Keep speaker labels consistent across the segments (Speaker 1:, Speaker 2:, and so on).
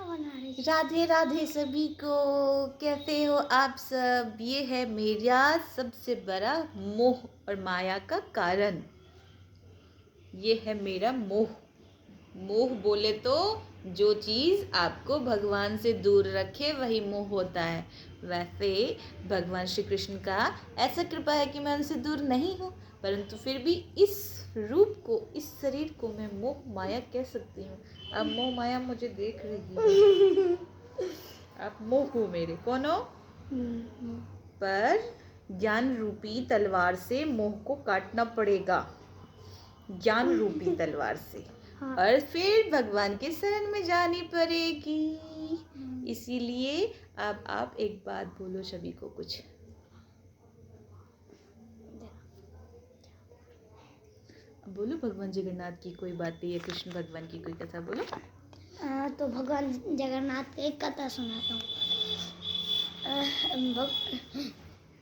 Speaker 1: बना रही?
Speaker 2: राधे राधे सभी को। कैसे हो आप सब? ये है मेरा सबसे बड़ा मोह और माया का कारण। ये है मेरा मोह। मोह बोले तो जो चीज़ आपको भगवान से दूर रखे वही मोह होता है। वैसे भगवान श्री कृष्ण का ऐसा कृपा है कि मैं उनसे दूर नहीं हूँ, परंतु फिर भी इस रूप को, इस शरीर को मैं मोह माया कह सकती हूँ। अब मोह माया मुझे देख रही है। आप मोह हो मेरे। कौन हो? पर ज्ञान रूपी तलवार से मोह को काटना पड़ेगा, ज्ञान रूपी तलवार से।
Speaker 1: हाँ।
Speaker 2: और फिर भगवान के शरण में जानी पड़ेगी। इसीलिए अब आप एक बात बोलो सभी को कुछ। बोलो भगवान जगन्नाथ की कोई बातें या कृष्ण भगवान की कोई कथा बोलो।
Speaker 1: तो भगवान जगन्नाथ की एक कथा सुनाता हूँ।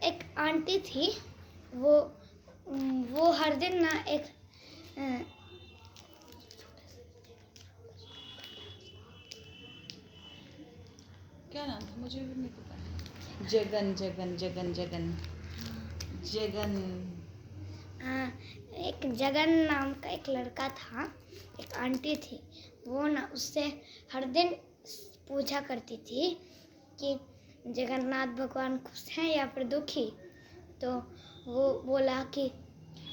Speaker 1: एक आंटी थी, वो हर दिन ना एक
Speaker 2: क्या नाम था? मुझे भी नहीं पता। जगन जगन जगन जगन जगन।
Speaker 1: एक जगन नाम का एक लड़का था, एक आंटी थी। वो ना उससे हर दिन पूछा करती थी कि जगन्नाथ भगवान खुश हैं या फिर दुखी। तो वो बोला कि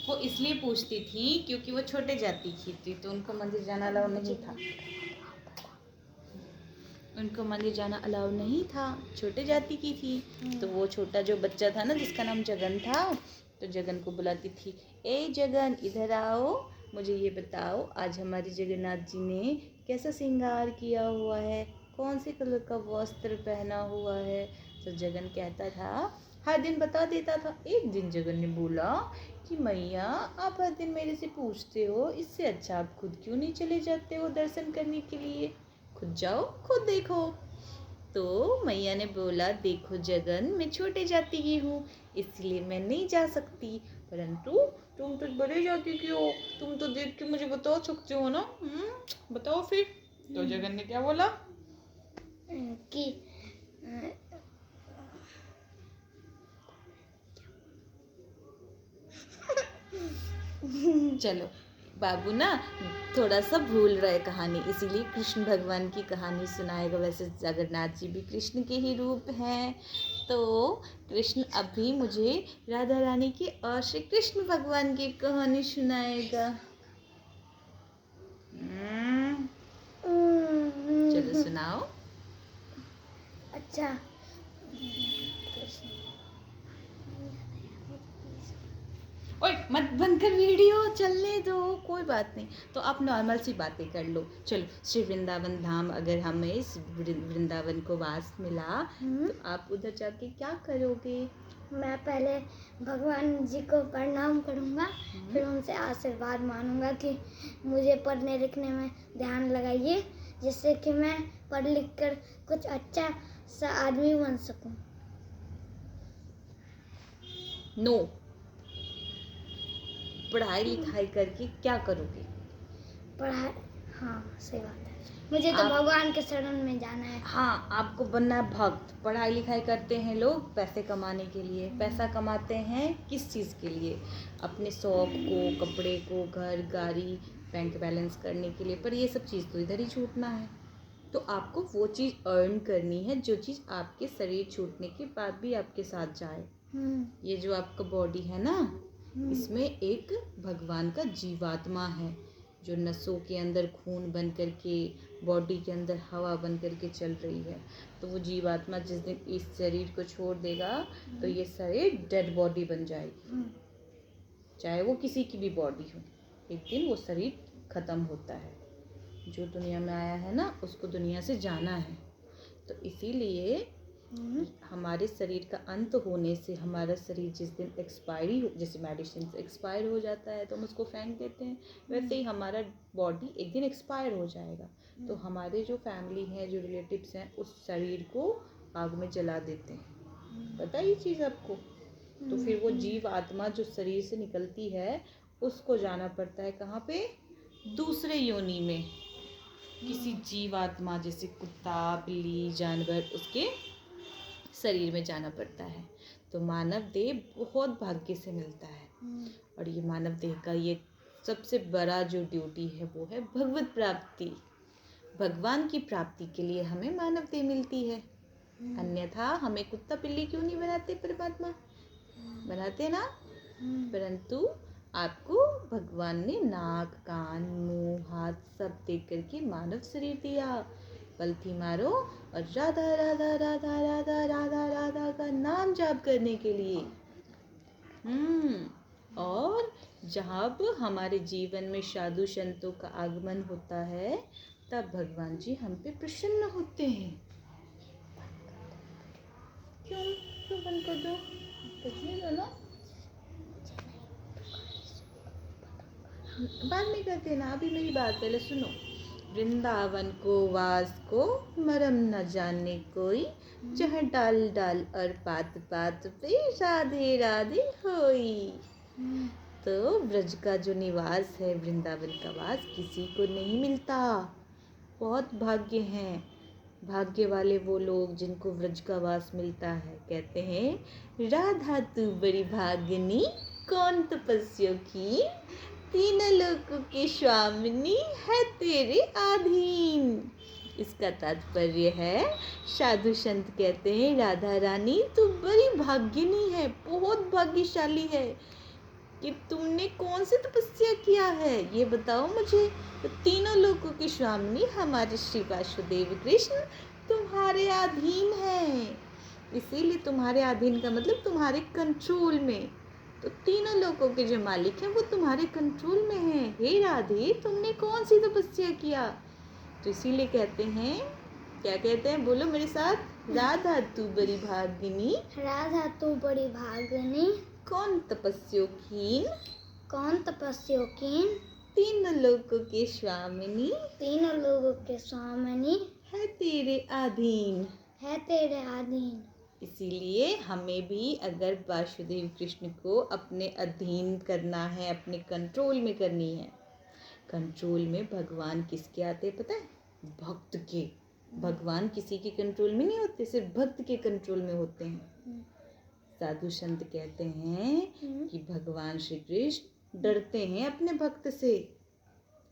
Speaker 2: वो इसलिए पूछती थी क्योंकि वो छोटे जाति की थी, तो उनको मंदिर जाना अलाउ नहीं था। उनको मंदिर जाना अलाउ नहीं था, छोटे जाति की थी। तो वो छोटा जो बच्चा था ना, जिसका नाम जगन था, तो जगन को बुलाती थी, ए जगन इधर आओ, मुझे ये बताओ आज हमारे जगन्नाथ जी ने कैसा श्रृंगार किया हुआ है, कौन से कलर का वस्त्र पहना हुआ है। तो जगन कहता था, हर दिन बता देता था। एक दिन जगन ने बोला कि मैया आप हर दिन मेरे से पूछते हो, इससे अच्छा आप खुद क्यों नहीं चले जाते हो दर्शन करने के लिए, खुद जाओ खुद देखो। तो मैया ने बोला, देखो जगन मैं छोटे जाति की हूँ इसलिए मैं नहीं जा सकती, परंतु तुम तो बड़े जाति की हो, तुम तो देख के मुझे बता सकते हो ना। बताओ फिर। तो जगन ने क्या बोला
Speaker 1: कि
Speaker 2: चलो बाबू ना थोड़ा सा भूल रहे कहानी, इसीलिए कृष्ण भगवान की कहानी सुनाएगा। वैसे जगन्नाथ जी भी कृष्ण के ही रूप हैं, तो कृष्ण अभी मुझे राधा रानी की और श्री कृष्ण भगवान की कहानी सुनाएगा। चलो सुनाओ।
Speaker 1: अच्छा,
Speaker 2: ओए मत बंद कर वीडियो, चलने दो, कोई बात नहीं। तो आप नॉर्मल सी बातें कर लो। चलो, श्री वृंदावन धाम, अगर हमें इस वृंदावन को वास मिला तो आप उधर जाके क्या करोगे?
Speaker 1: मैं पहले भगवान जी को प्रणाम करूँगा, फिर उनसे आशीर्वाद मांगूंगा कि मुझे पढ़ने लिखने में ध्यान लगाइए, जिससे कि मैं पढ़ लिख कर कुछ अच्छा सा आदमी बन सकूं।
Speaker 2: नो। पढ़ाई लिखाई करके क्या करोगे?
Speaker 1: पढ़ाई, हाँ सही बात है, मुझे तो भगवान के शरण में जाना है।
Speaker 2: हाँ, आपको बनना है भक्त। पढ़ाई लिखाई करते हैं लोग पैसे कमाने के लिए। पैसा कमाते हैं किस चीज़ के लिए? अपने शौक को, कपड़े को, घर गाड़ी, बैंक बैलेंस करने के लिए। पर ये सब चीज़ तो इधर ही छूटना है। तो आपको वो चीज़ अर्न करनी है जो चीज़ आपके शरीर छूटने के बाद भी आपके साथ जाए। ये जो आपका बॉडी है ना, इसमें एक भगवान का जीवात्मा है जो नसों के अंदर खून बन करके, बॉडी के अंदर हवा बन करके चल रही है। तो वो जीवात्मा जिस दिन इस शरीर को छोड़ देगा तो ये शरीर डेड बॉडी बन जाएगी, चाहे वो किसी की भी बॉडी हो। एक दिन वो शरीर ख़त्म होता है। जो दुनिया में आया है ना, उसको दुनिया से जाना है। तो इसीलिए हमारे शरीर का अंत होने से, हमारा शरीर जिस दिन एक्सपायरी हो, जैसे मेडिसिन एक्सपायर हो जाता है तो हम उसको फेंक देते हैं, वैसे ही हमारा बॉडी एक दिन एक्सपायर हो जाएगा। तो हमारे जो फैमिली हैं, जो रिलेटिव्स हैं, उस शरीर को आग में जला देते हैं। पता है ये चीज़ आपको? तो फिर वो जीव आत्मा जो शरीर से निकलती है, उसको जाना पड़ता है कहाँ पे? दूसरे योनि में। किसी जीवात्मा जैसे कुत्ता, बिल्ली, जानवर उसके शरीर में जाना पड़ता है। तो मानव देह बहुत भाग्य से मिलता है। और ये मानव देह का ये सबसे बड़ा जो ड्यूटी है वो है भगवत प्राप्ति। भगवान की प्राप्ति के लिए हमें मानव देह मिलती है। अन्यथा हमें कुत्ता बिल्ली क्यों नहीं बनाते परमात्मा? बनाते ना। परंतु आपको भगवान ने नाक, कान, मुंह, हाथ सब देख करके मानव शरीर दिया। पलथी मारो और राधा राधा राधा राधा राधा राधा का नाम जाप करने के लिए। और जब हमारे जीवन में साधु संतों का आगमन होता है तब भगवान जी हम पे प्रसन्न होते हैं। क्यों क्यों बंद कर दो? बचने दो ना, बाद में करते ना, अभी मेरी बात पहले सुनो। वृंदावन को वास को मरम न जाने कोई, जहाँ डाल डाल और पात पात पे राधे राधे होई। तो ब्रज का जो निवास है, वृंदावन का वास किसी को नहीं मिलता। बहुत भाग्य हैं, भाग्य वाले वो लोग जिनको व्रज का वास मिलता है। कहते हैं राधा तू बड़ी भागनी, कौन तपस्या की, तीन लोकों की स्वामिनी है तेरे अधीन। इसका तात्पर्य है, साधु संत कहते हैं राधा रानी तू बड़ी भाग्यनी है, बहुत भाग्यशाली है कि तुमने कौन सी तपस्या किया है ये बताओ मुझे। तो तीनों लोकों की स्वामिनी हमारे श्री वासुदेव कृष्ण तुम्हारे अधीन है। इसीलिए तुम्हारे अधीन का मतलब तुम्हारे कंट्रोल में। तो तीनों लोकों के जो मालिक हैं वो तुम्हारे कंट्रोल में हैं। हे राधे तुमने कौन सी तपस्या किया? तो इसीलिए कहते हैं, क्या कहते हैं बोलो मेरे साथ, राधा तू बड़ी भागिनी,
Speaker 1: राधा तू बड़ी भागनी,
Speaker 2: कौन तपस्यो कीन,
Speaker 1: कौन तपस्या कीन,
Speaker 2: तीन लोकों के स्वामिनी,
Speaker 1: तीनों लोगों के स्वामिनी
Speaker 2: है तेरे अधीन,
Speaker 1: है तेरे अधीन।
Speaker 2: इसीलिए हमें भी अगर वासुदेव कृष्ण को अपने अधीन करना है, अपने कंट्रोल में करनी है। कंट्रोल में भगवान किसके आते हैं पता है? भक्त के। भगवान किसी के कंट्रोल में नहीं होते, सिर्फ भक्त के कंट्रोल में होते हैं। साधु संत कहते हैं कि भगवान श्री कृष्ण डरते हैं अपने भक्त से।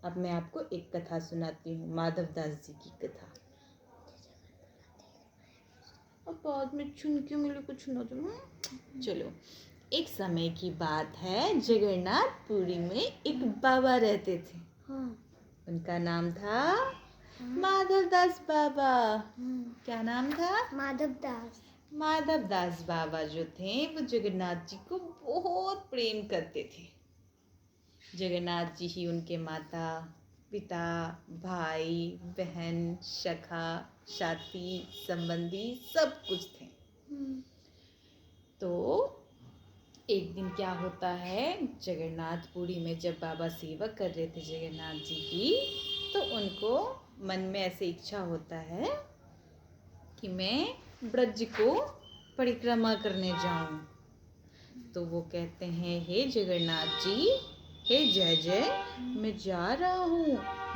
Speaker 2: अब मैं आपको एक कथा सुनाती हूँ, माधव दास जी की कथा। अब बाद में सुन के मेरे को सुना दो। चलो, एक समय की बात है, जगन्नाथपुरी में एक बाबा रहते थे। उनका नाम था माधव दास बाबा। क्या नाम था?
Speaker 1: माधव दास।
Speaker 2: माधव दास बाबा जो थे वो जगन्नाथ जी को बहुत प्रेम करते थे। जगन्नाथ जी ही उनके माता पिता, भाई बहन, सखा साथी संबंधी सब कुछ थे। तो एक दिन क्या होता है, जगन्नाथपुरी में जब बाबा सेवा कर रहे थे जगन्नाथ जी की, तो उनको मन में ऐसे इच्छा होता है कि मैं ब्रज को परिक्रमा करने जाऊं। तो वो कहते हैं, हे जगन्नाथ जी, हे जय जय, मैं जा रहा हूँ।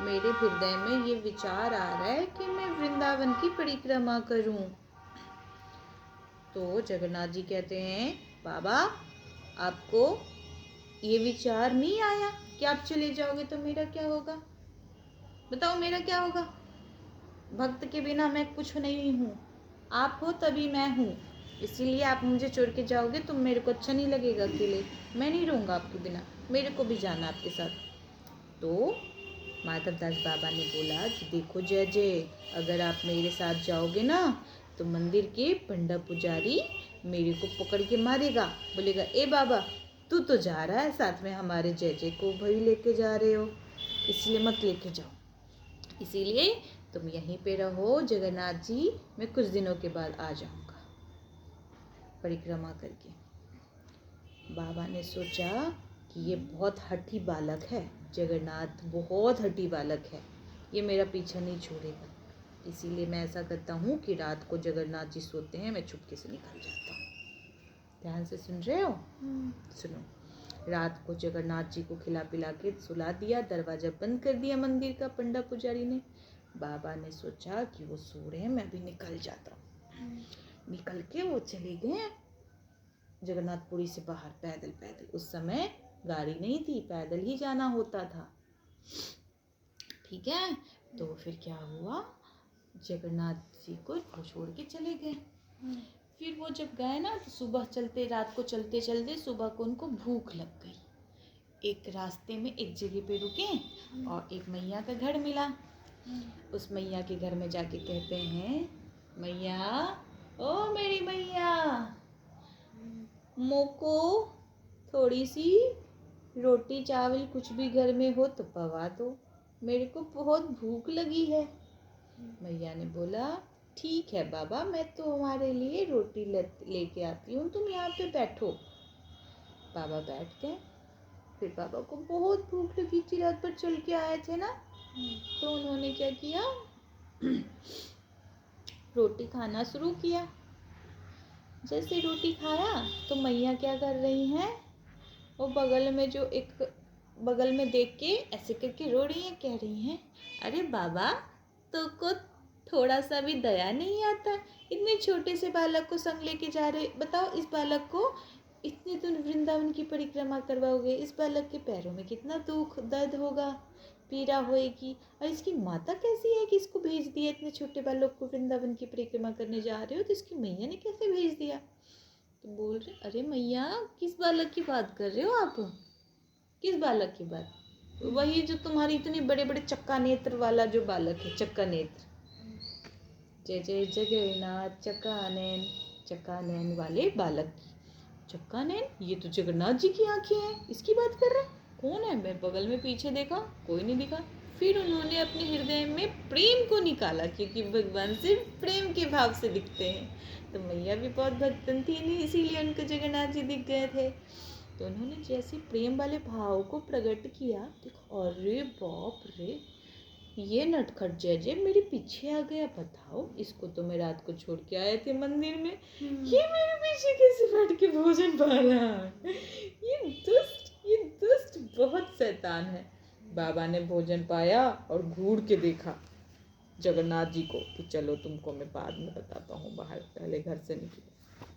Speaker 2: मेरे हृदय में ये विचार आ रहा है कि मैं वृंदावन की परिक्रमा करूं। तो जगन्नाथ जी कहते हैं, बाबा आपको ये विचार नहीं आया कि आप चले जाओगे तो मेरा क्या होगा? बताओ मेरा क्या होगा? भक्त के बिना मैं कुछ नहीं हूँ, आप हो तभी मैं हूँ। इसीलिए आप मुझे छोड़ के जाओगे तो मेरे को अच्छा नहीं लगेगा अकेले। मैं नहीं रहूँगा आपके बिना, मेरे को भी जाना आपके साथ। तो माधव दास बाबा ने बोला कि देखो जय जय, अगर आप मेरे साथ जाओगे ना तो मंदिर के पंडा पुजारी मेरे को पकड़ के मारेगा, बोलेगा ए बाबा तू तो जा रहा है, साथ में हमारे जय जय को भी लेके जा रहे हो, इसलिए मत लेके जाओ। इसीलिए तुम यहीं पे रहो जगन्नाथ जी, मैं कुछ दिनों के बाद आ जाऊंगा परिक्रमा करके। बाबा ने सोचा कि ये बहुत हठी बालक है, जगन्नाथ बहुत हठी बालक है, ये मेरा पीछा नहीं छोड़ेगा। इसीलिए मैं ऐसा करता हूँ कि रात को जगन्नाथ जी सोते हैं, मैं चुपके से निकल जाता हूँ। ध्यान से सुन रहे हो? सुनो। रात को जगन्नाथ जी को खिला पिला के सुला दिया, दरवाजा बंद कर दिया मंदिर का पंडा पुजारी ने। बाबा ने सोचा कि वो सो रहे हैं, मैं भी निकल जाता हूँ। निकल के वो चले गए जगन्नाथपुरी से बाहर पैदल पैदल। उस समय गाड़ी नहीं थी, पैदल ही जाना होता था। ठीक है, तो फिर क्या हुआ, जगन्नाथ जी को वो छोड़ के चले गए। फिर वो जब गए ना तो सुबह चलते, रात को चलते चलते सुबह को उनको भूख लग गई। एक रास्ते में एक जगह पे रुके और एक मैया का घर मिला। उस मैया के घर में जाके कहते हैं, मैया, ओ मेरी मैया, मोको थोड़ी सी रोटी चावल कुछ भी घर में हो तो पवा दो, मेरे को बहुत भूख लगी है। मैया ने बोला, ठीक है बाबा, मैं तो हमारे लिए रोटी लेके आती हूँ, तुम यहाँ पे बैठो। बाबा बैठ गए। फिर बाबा को बहुत भूख लगी थी, रात भर चल के आए थे ना, तो उन्होंने क्या किया, रोटी खाना शुरू किया। जैसे रोटी खाया तो मैया क्या कर रही हैं, वो बगल में जो एक बगल में देख के ऐसे करके रो रही हैं, कह रही हैं, अरे बाबा, तो को थोड़ा सा भी दया नहीं आता, इतने छोटे से बालक को संग लेके जा रहे, बताओ इस बालक को इतने दूर वृंदावन की परिक्रमा करवाओगे, इस बालक के पैरों में कितना दुख दर्द होगा, पीड़ा होएगी, और इसकी माता कैसी है कि इसको भेज दिया, इतने छोटे बालक को वृंदावन की परिक्रमा करने जा रहे हो, तो इसकी मैया ने कैसे भेज दिया। तो बोल रहे, अरे मैया, किस बालक की बात कर रहे हो आप, किस बालक की बात, वही जो तुम्हारी इतने बड़े बड़े चक्का नेत्र वाला जो बालक है, चक्का नेत्र, जय जय जगन्नाथ चक्का नैन वाले बालक की। चक्का नैन, ये तो जगन्नाथ जी की आंखें हैं, इसकी बात कर रहे हैं, कौन है। मैं बगल में पीछे देखा, कोई नहीं दिखा। फिर उन्होंने अपने हृदय में प्रेम को निकाला, क्योंकि भगवान सिर्फ प्रेम के भाव से दिखते हैं। तो मैया भी बहुत भक्तन थी नहीं, इसीलिए उनको जगन्नाथ जी दिख गए थे। तो उन्होंने जैसे प्रेम वाले भाव को प्रकट किया, देखो, अरे बाप रे, ये नटखट जय जय मेरे पीछे आ गया, बताओ, इसको तो मैं रात को छोड़ के आए थे मंदिर में, ये मेरे पीछे कैसे बैठ के भोजन पा रहा है, ये दुष्ट बहुत शैतान है। बाबा ने भोजन पाया और घूर के देखा जगन्नाथ जी को कि चलो तुमको मैं बाद में बताता हूँ, बाहर पहले घर से निकलो।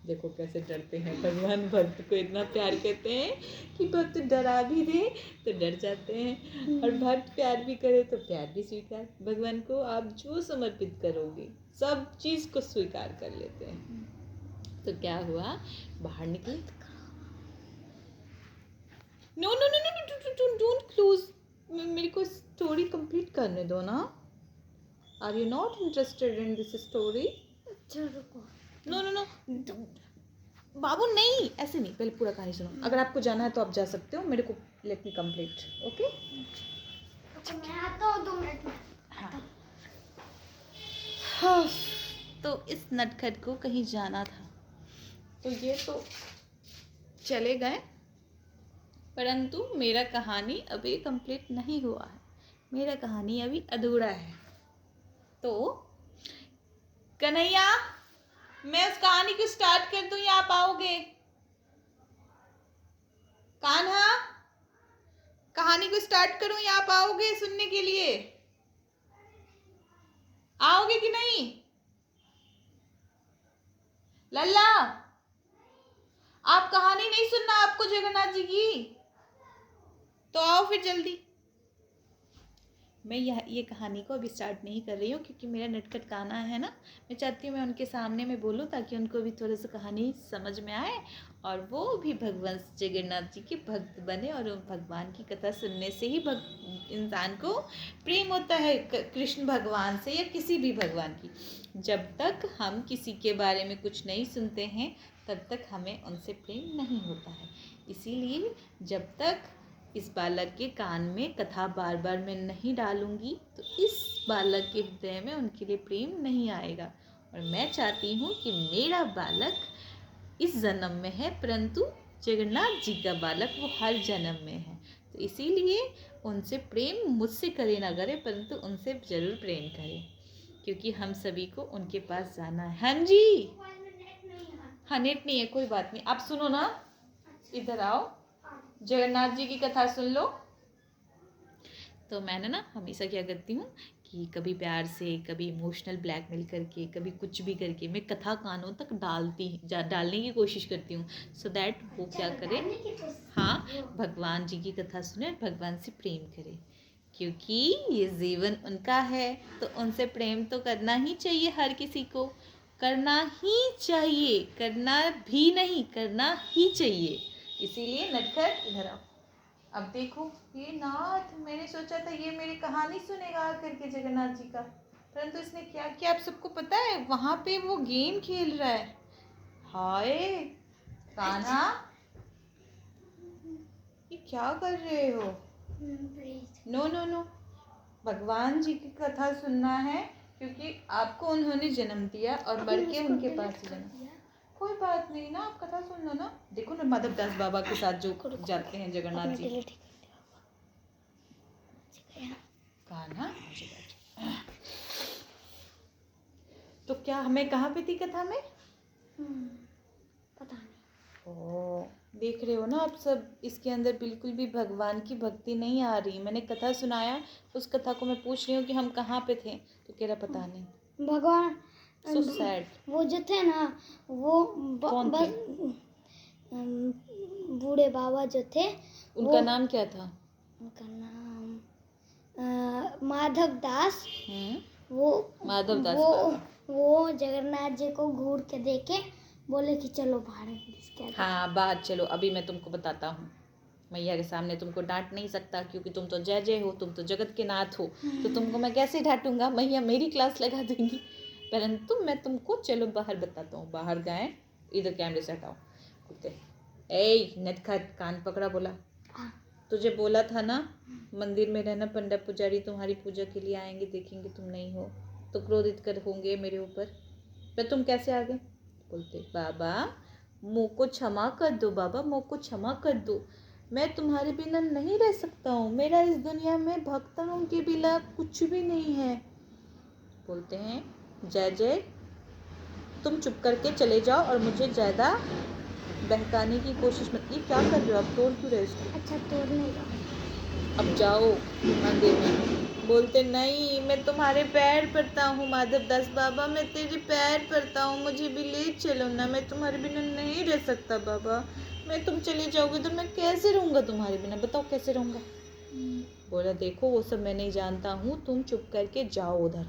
Speaker 2: देखो कैसे डरते हैं भगवान, भक्त को इतना प्यार करते हैं कि भक्त डरा भी दे तो डर जाते हैं, और भक्त प्यार भी करे तो प्यार भी स्वीकार। भगवान को आप जो समर्पित करोगे सब चीज़ को स्वीकार कर लेते हैं। तो क्या हुआ, बाहर निकले, no no no no, don't close, मेरे को स्टोरी कंप्लीट करने दो ना। Are you not interested in this story?
Speaker 1: अच्छा रुको,
Speaker 2: नो नो नो बाबू, नहीं, ऐसे नहीं, पहले पूरा कहानी सुनो। अगर आपको जाना है तो आप जा सकते हो, मेरे को लेट मी कंप्लीट, ओके।
Speaker 1: अच्छा मैं आता हूँ 2 मिनट में।
Speaker 2: हाँ, तो इस नटखट को कहीं जाना था, तो ये तो चले गए, परंतु मेरा कहानी अभी कंप्लीट नहीं हुआ है, मेरा कहानी अभी अधूरा है। तो कन्हैया, मैं उस कहानी को स्टार्ट कर दूं या आप आओगे? कान्हा, कहानी को स्टार्ट करूं या आप आओगे सुनने के लिए? आओगे कि नहीं? लल्ला, आप कहानी नहीं सुनना आपको जगन्नाथ जी की, तो आओ फिर जल्दी। मैं ये कहानी को अभी स्टार्ट नहीं कर रही हूँ, क्योंकि मेरा नटखट कान्हा है ना, मैं चाहती हूँ मैं उनके सामने में बोलूँ ताकि उनको भी थोड़ा सा कहानी समझ में आए, और वो भी भगवान जगन्नाथ जी के भक्त बने। और भगवान की कथा सुनने से ही इंसान को प्रेम होता है कृष्ण भगवान से या किसी भी भगवान की। जब तक हम किसी के बारे में कुछ नहीं सुनते हैं तब तक हमें उनसे प्रेम नहीं होता है। इसीलिए जब तक इस बालक के कान में कथा बार बार मैं नहीं डालूंगी तो इस बालक के हृदय में उनके लिए प्रेम नहीं आएगा। और मैं चाहती हूँ कि मेरा बालक इस जन्म में है, परंतु जगन्नाथ जी का बालक वो हर जन्म में है। तो इसीलिए उनसे प्रेम मुझसे करे ना करे, परंतु उनसे ज़रूर प्रेम करें, क्योंकि हम सभी को उनके पास जाना है। हाँ जी, हाँ नेट नहीं है, कोई बात नहीं, आप सुनो ना, इधर आओ, जगन्नाथ जी की कथा सुन लो। तो मैंने ना हमेशा क्या करती हूँ कि कभी प्यार से, कभी इमोशनल ब्लैकमेल करके, कभी कुछ भी करके मैं कथा कानों तक डालने की कोशिश करती हूँ, सो दैट वो क्या करे, हाँ, भगवान जी की कथा सुने और भगवान से प्रेम करे, क्योंकि ये जीवन उनका है तो उनसे प्रेम तो करना ही चाहिए, हर किसी को करना ही चाहिए, करना भी नहीं, करना ही चाहिए। इसीलिए नटखट इधर आओ। अब देखो ये नाथ, मैंने सोचा था ये मेरी कहानी सुनेगा आकर के जगन्नाथ जी का, परंतु इसने क्या किया आप सबको पता है, वहां पे वो गेम खेल रहा है। हाय कान्हा, ये क्या कर रहे हो? नो नो नो, भगवान जी की कथा सुनना है, क्योंकि आपको उन्होंने जन्म दिया और बढ़ के उनके पास जन्म। कोई बात नहीं ना, आप कथा सुन लो ना। देखो ना माधव दास बाबा के साथ जो जाते हैं जगन्नाथ जी। कान्हा तो क्या हमें कहाँ पे थी कथा में?
Speaker 1: पता नहीं।
Speaker 2: ओ देख रहे हो ना आप सब, इसके अंदर बिल्कुल भी भगवान की भक्ति नहीं आ रही। मैंने कथा सुनाया, उस कथा को मैं पूछ रही हूँ कि हम कहाँ पे थे, तो कह रहा पता नहीं।
Speaker 1: भगवान
Speaker 2: सो सैड।
Speaker 1: वो जो थे ना, वो
Speaker 2: कौन थे?
Speaker 1: बूढ़े बाबा जो थे,
Speaker 2: उनका नाम क्या था?
Speaker 1: उनका नाम माधव दास। वो
Speaker 2: माधव दास
Speaker 1: वो
Speaker 2: बाबा।
Speaker 1: वो जगन्नाथ जी को घूर के देखे, बोले कि चलो बाहर।
Speaker 2: हाँ बाहर चलो, अभी मैं तुमको बताता हूँ। मैया के सामने तुमको डांट नहीं सकता, क्योंकि तुम तो जय जय हो, तुम तो जगत के नाथ हो, तो तुमको मैं कैसे डांटूंगा, मैया मेरी क्लास लगा देंगी। परंतु मैं तुमको चलो बाहर बताता हूँ। बाहर गए, इधर कैमरे से हटाओ कुत्ते। ए नटखट, कान पकड़ा, बोला तुझे बोला था ना मंदिर में रहना, पंडा पुजारी तुम्हारी पूजा के लिए आएंगे, देखेंगे तुम नहीं हो तो क्रोधित कर होंगे मेरे ऊपर, पर तुम कैसे आ गए? बोलते बाबा मुँह को क्षमा कर दो, बाबा मुँह को क्षमा कर दो, मैं तुम्हारे बिना नहीं रह सकता हूँ, मेरा इस दुनिया में भक्तों के बिना कुछ भी नहीं है। बोलते हैं जय जय, तुम चुप करके चले जाओ और मुझे ज़्यादा बहकाने की कोशिश मत। ये क्या कर रहे हो आप, तोड़ क्यों रहे हो?
Speaker 1: अच्छा तोड़ने का।
Speaker 2: अब जाओ मंदिर में। बोलते नहीं, मैं तुम्हारे पैर पड़ता हूँ माधव दास बाबा, मैं तेरे पैर पड़ता हूँ, मुझे भी ले चलो ना, मैं तुम्हारे बिना नहीं रह सकता बाबा, मैं तुम चले जाओगे तो मैं कैसे रहूँगा तुम्हारे बिना, बताओ कैसे रहूँगा? बोला देखो वो सब मैं नहीं जानता हूँ, तुम चुप करके जाओ उधर।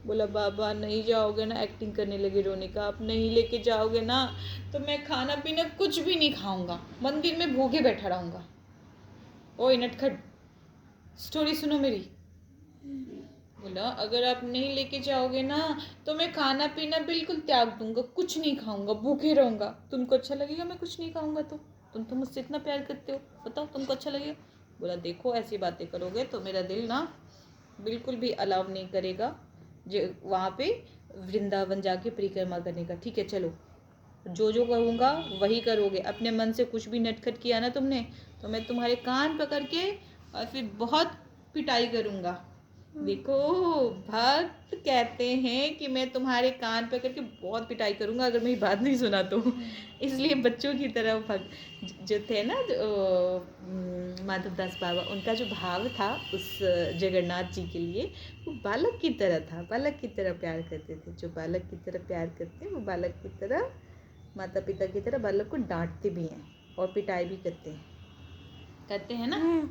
Speaker 2: बोला बाबा नहीं जाओगे ना, एक्टिंग करने लगे रोने का, आप नहीं लेके जाओगे ना तो मैं खाना पीना कुछ भी नहीं खाऊंगा, मंदिर में भूखे बैठा रहूँगा। ओए नटखट, स्टोरी सुनो मेरी। बोला अगर आप नहीं लेके जाओगे ना तो मैं खाना पीना बिल्कुल त्याग दूंगा, कुछ नहीं खाऊंगा, भूखे रहूंगा। तुमको अच्छा लगेगा मैं कुछ नहीं खाऊंगा तो? तुम तो मुझसे इतना प्यार करते हो, बताओ तुमको अच्छा लगेगा? बोला देखो ऐसी बातें करोगे तो मेरा दिल ना बिल्कुल भी अलाउ नहीं करेगा जो वहाँ पे वृंदावन जाके परिक्रमा करने का। ठीक है चलो, जो जो कहूँगा वही करोगे, अपने मन से कुछ भी नटखट किया ना तुमने तो मैं तुम्हारे कान पकड़ के और फिर बहुत पिटाई करूँगा। देखो भक्त कहते हैं कि मैं तुम्हारे कान पकड़ के बहुत पिटाई करूँगा अगर मेरी बात नहीं सुना तो। इसलिए बच्चों की तरह भक्त जो थे ना, माधव दास बाबा, उनका जो भाव था उस जगन्नाथ जी के लिए, वो बालक की तरह था, बालक की तरह प्यार करते थे। जो बालक की तरह प्यार करते हैं वो बालक की तरह, माता पिता की तरह बालक को डांटते भी हैं और पिटाई भी करते हैं ना।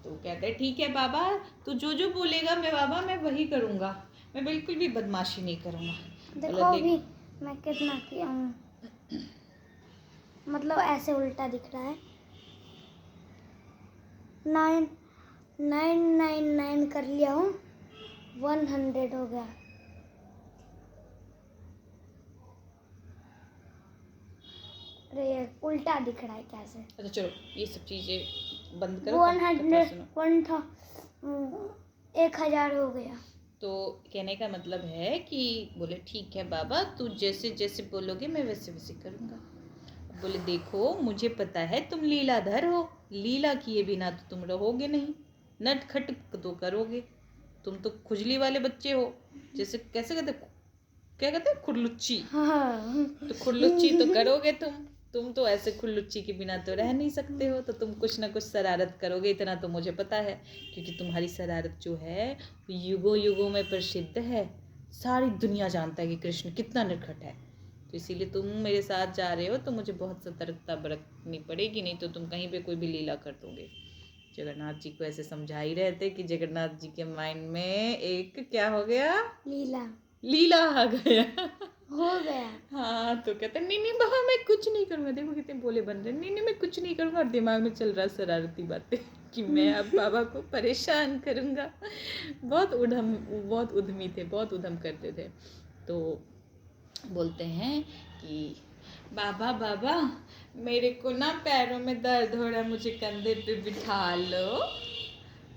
Speaker 2: तो कहते हैं ठीक है बाबा, तू जो जो बोलेगा मैं बाबा मैं वही करूँगा, मैं बिल्कुल भी बदमाशी नहीं करूँगा।
Speaker 1: देखो अभी मैं कितना किया हूँ, मतलब ऐसे उल्टा दिख रहा है। 999 कर लिया हूँ, 100 हो गया। अरे ये उल्टा दिख रहा है कैसे?
Speaker 2: अच्छा चलो ये सब चीज़ें बंद करो,
Speaker 1: 1000 हो गया।
Speaker 2: तो कहने का मतलब है कि बोले ठीक है बाबा तू जैसे जैसे बोलोगे मैं वैसे वैसे करूँगा। बोले देखो मुझे पता है तुम लीलाधर हो, लीला किए बिना तो तुम रहोगे नहीं, नटखट तो करोगे, तुम तो खुजली वाले बच्चे हो, जैसे कैसे कहते क्या कहते हैं खुरलुच्ची।
Speaker 1: हाँ।
Speaker 2: तो खुरलुच्ची तो करोगे तुम, तुम तो ऐसे खुल्लुच्ची के बिना तो रह नहीं सकते हो, तो तुम कुछ ना कुछ शरारत करोगे, इतना तो मुझे पता है, क्योंकि तुम्हारी शरारत जो है वो युगों युगों में प्रसिद्ध है। सारी दुनिया जानता है कि कृष्ण कितना नटखट है। तो इसीलिए तुम मेरे साथ जा रहे हो तो मुझे बहुत सतर्कता बरतनी पड़ेगी, नहीं तो तुम कहीं पे कोई भी लीला कर दोगे। जगन्नाथ जी को ऐसे समझा ही रहे थे कि जगन्नाथ जी के माइंड में एक क्या हो गया, लीला आ गया।
Speaker 1: हो गया।
Speaker 2: हाँ, तो कहते नहीं नहीं बाबा मैं कुछ नहीं करूँगा, देखो कितने बोले बन रहे, नहीं नहीं मैं कुछ नहीं करूँगा, और दिमाग में चल रहा शरारती बातें कि मैं अब बाबा को परेशान करूँगा। बहुत उद्यमी थे, बहुत उद्यम करते थे। तो बोलते हैं कि बाबा बाबा मेरे को ना पैरों में दर्द हो रहा है, मुझे कंधे पे बिठा लो।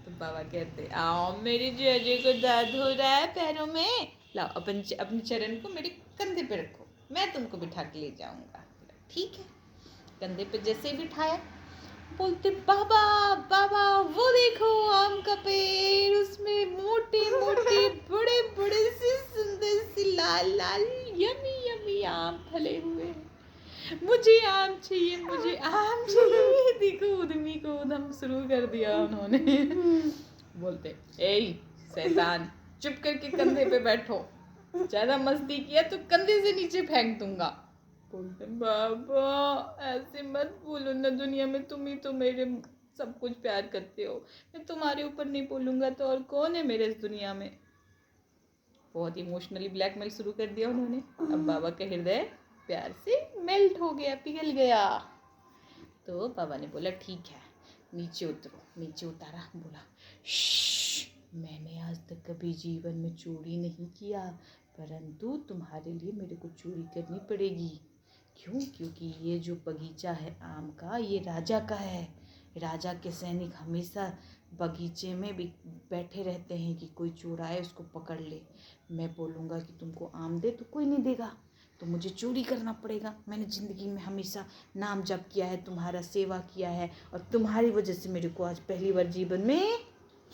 Speaker 2: तो बाबा कहते आओ मेरे जीजे को दर्द हो रहा है पैरों में, लाओ अपने चरण को मेरे कंधे पे रखो, मैं तुमको बिठा के ले जाऊंगा। ठीक है, कंधे पे जैसे ही बिठाया, बोलते बाबा बाबा वो देखो आम का पेड़, उसमें मोटे मोटे बड़े बड़े से सुंदर सी लाल लाल यमी यमी आम फले हुए हैं, मुझे आम चाहिए, मुझे आम चाहिए। देखो उद्यमी को उद्यम शुरू कर दिया उन्होंने। बोलते ए शैतान चुप करके कंधे पे बैठो, ज्यादा मस्ती किया तो कंधे से नीचे फेंक दूंगा। बोलते बाबा ऐसे मत बोलो ना, दुनिया में तुम ही तो मेरे सब कुछ प्यार करते हो, मैं तुम्हारे ऊपर नहीं बोलूंगा तो और कौन है मेरे इस दुनिया में। बहुत इमोशनली ब्लैकमेल शुरू कर दिया उन्होंने। अब बाबा का हृदय प्यार से मेल्ट हो गया, पिघल गया। तो बाबा ने बोला ठीक है नीचे उतरो, नीचे उतारा, बोला मैंने आज तक कभी जीवन में चोरी नहीं किया, परंतु तुम्हारे लिए मेरे को चोरी करनी पड़ेगी। क्यों? क्योंकि ये जो बगीचा है आम का, ये राजा का है। राजा के सैनिक हमेशा बगीचे में भी बैठे रहते हैं कि कोई चोर आए उसको पकड़ ले। मैं बोलूँगा कि तुमको आम दे तो कोई नहीं देगा, तो मुझे चोरी करना पड़ेगा। मैंने ज़िंदगी में हमेशा नाम जप किया है, तुम्हारा सेवा किया है, और तुम्हारी वजह से मेरे को आज पहली बार जीवन में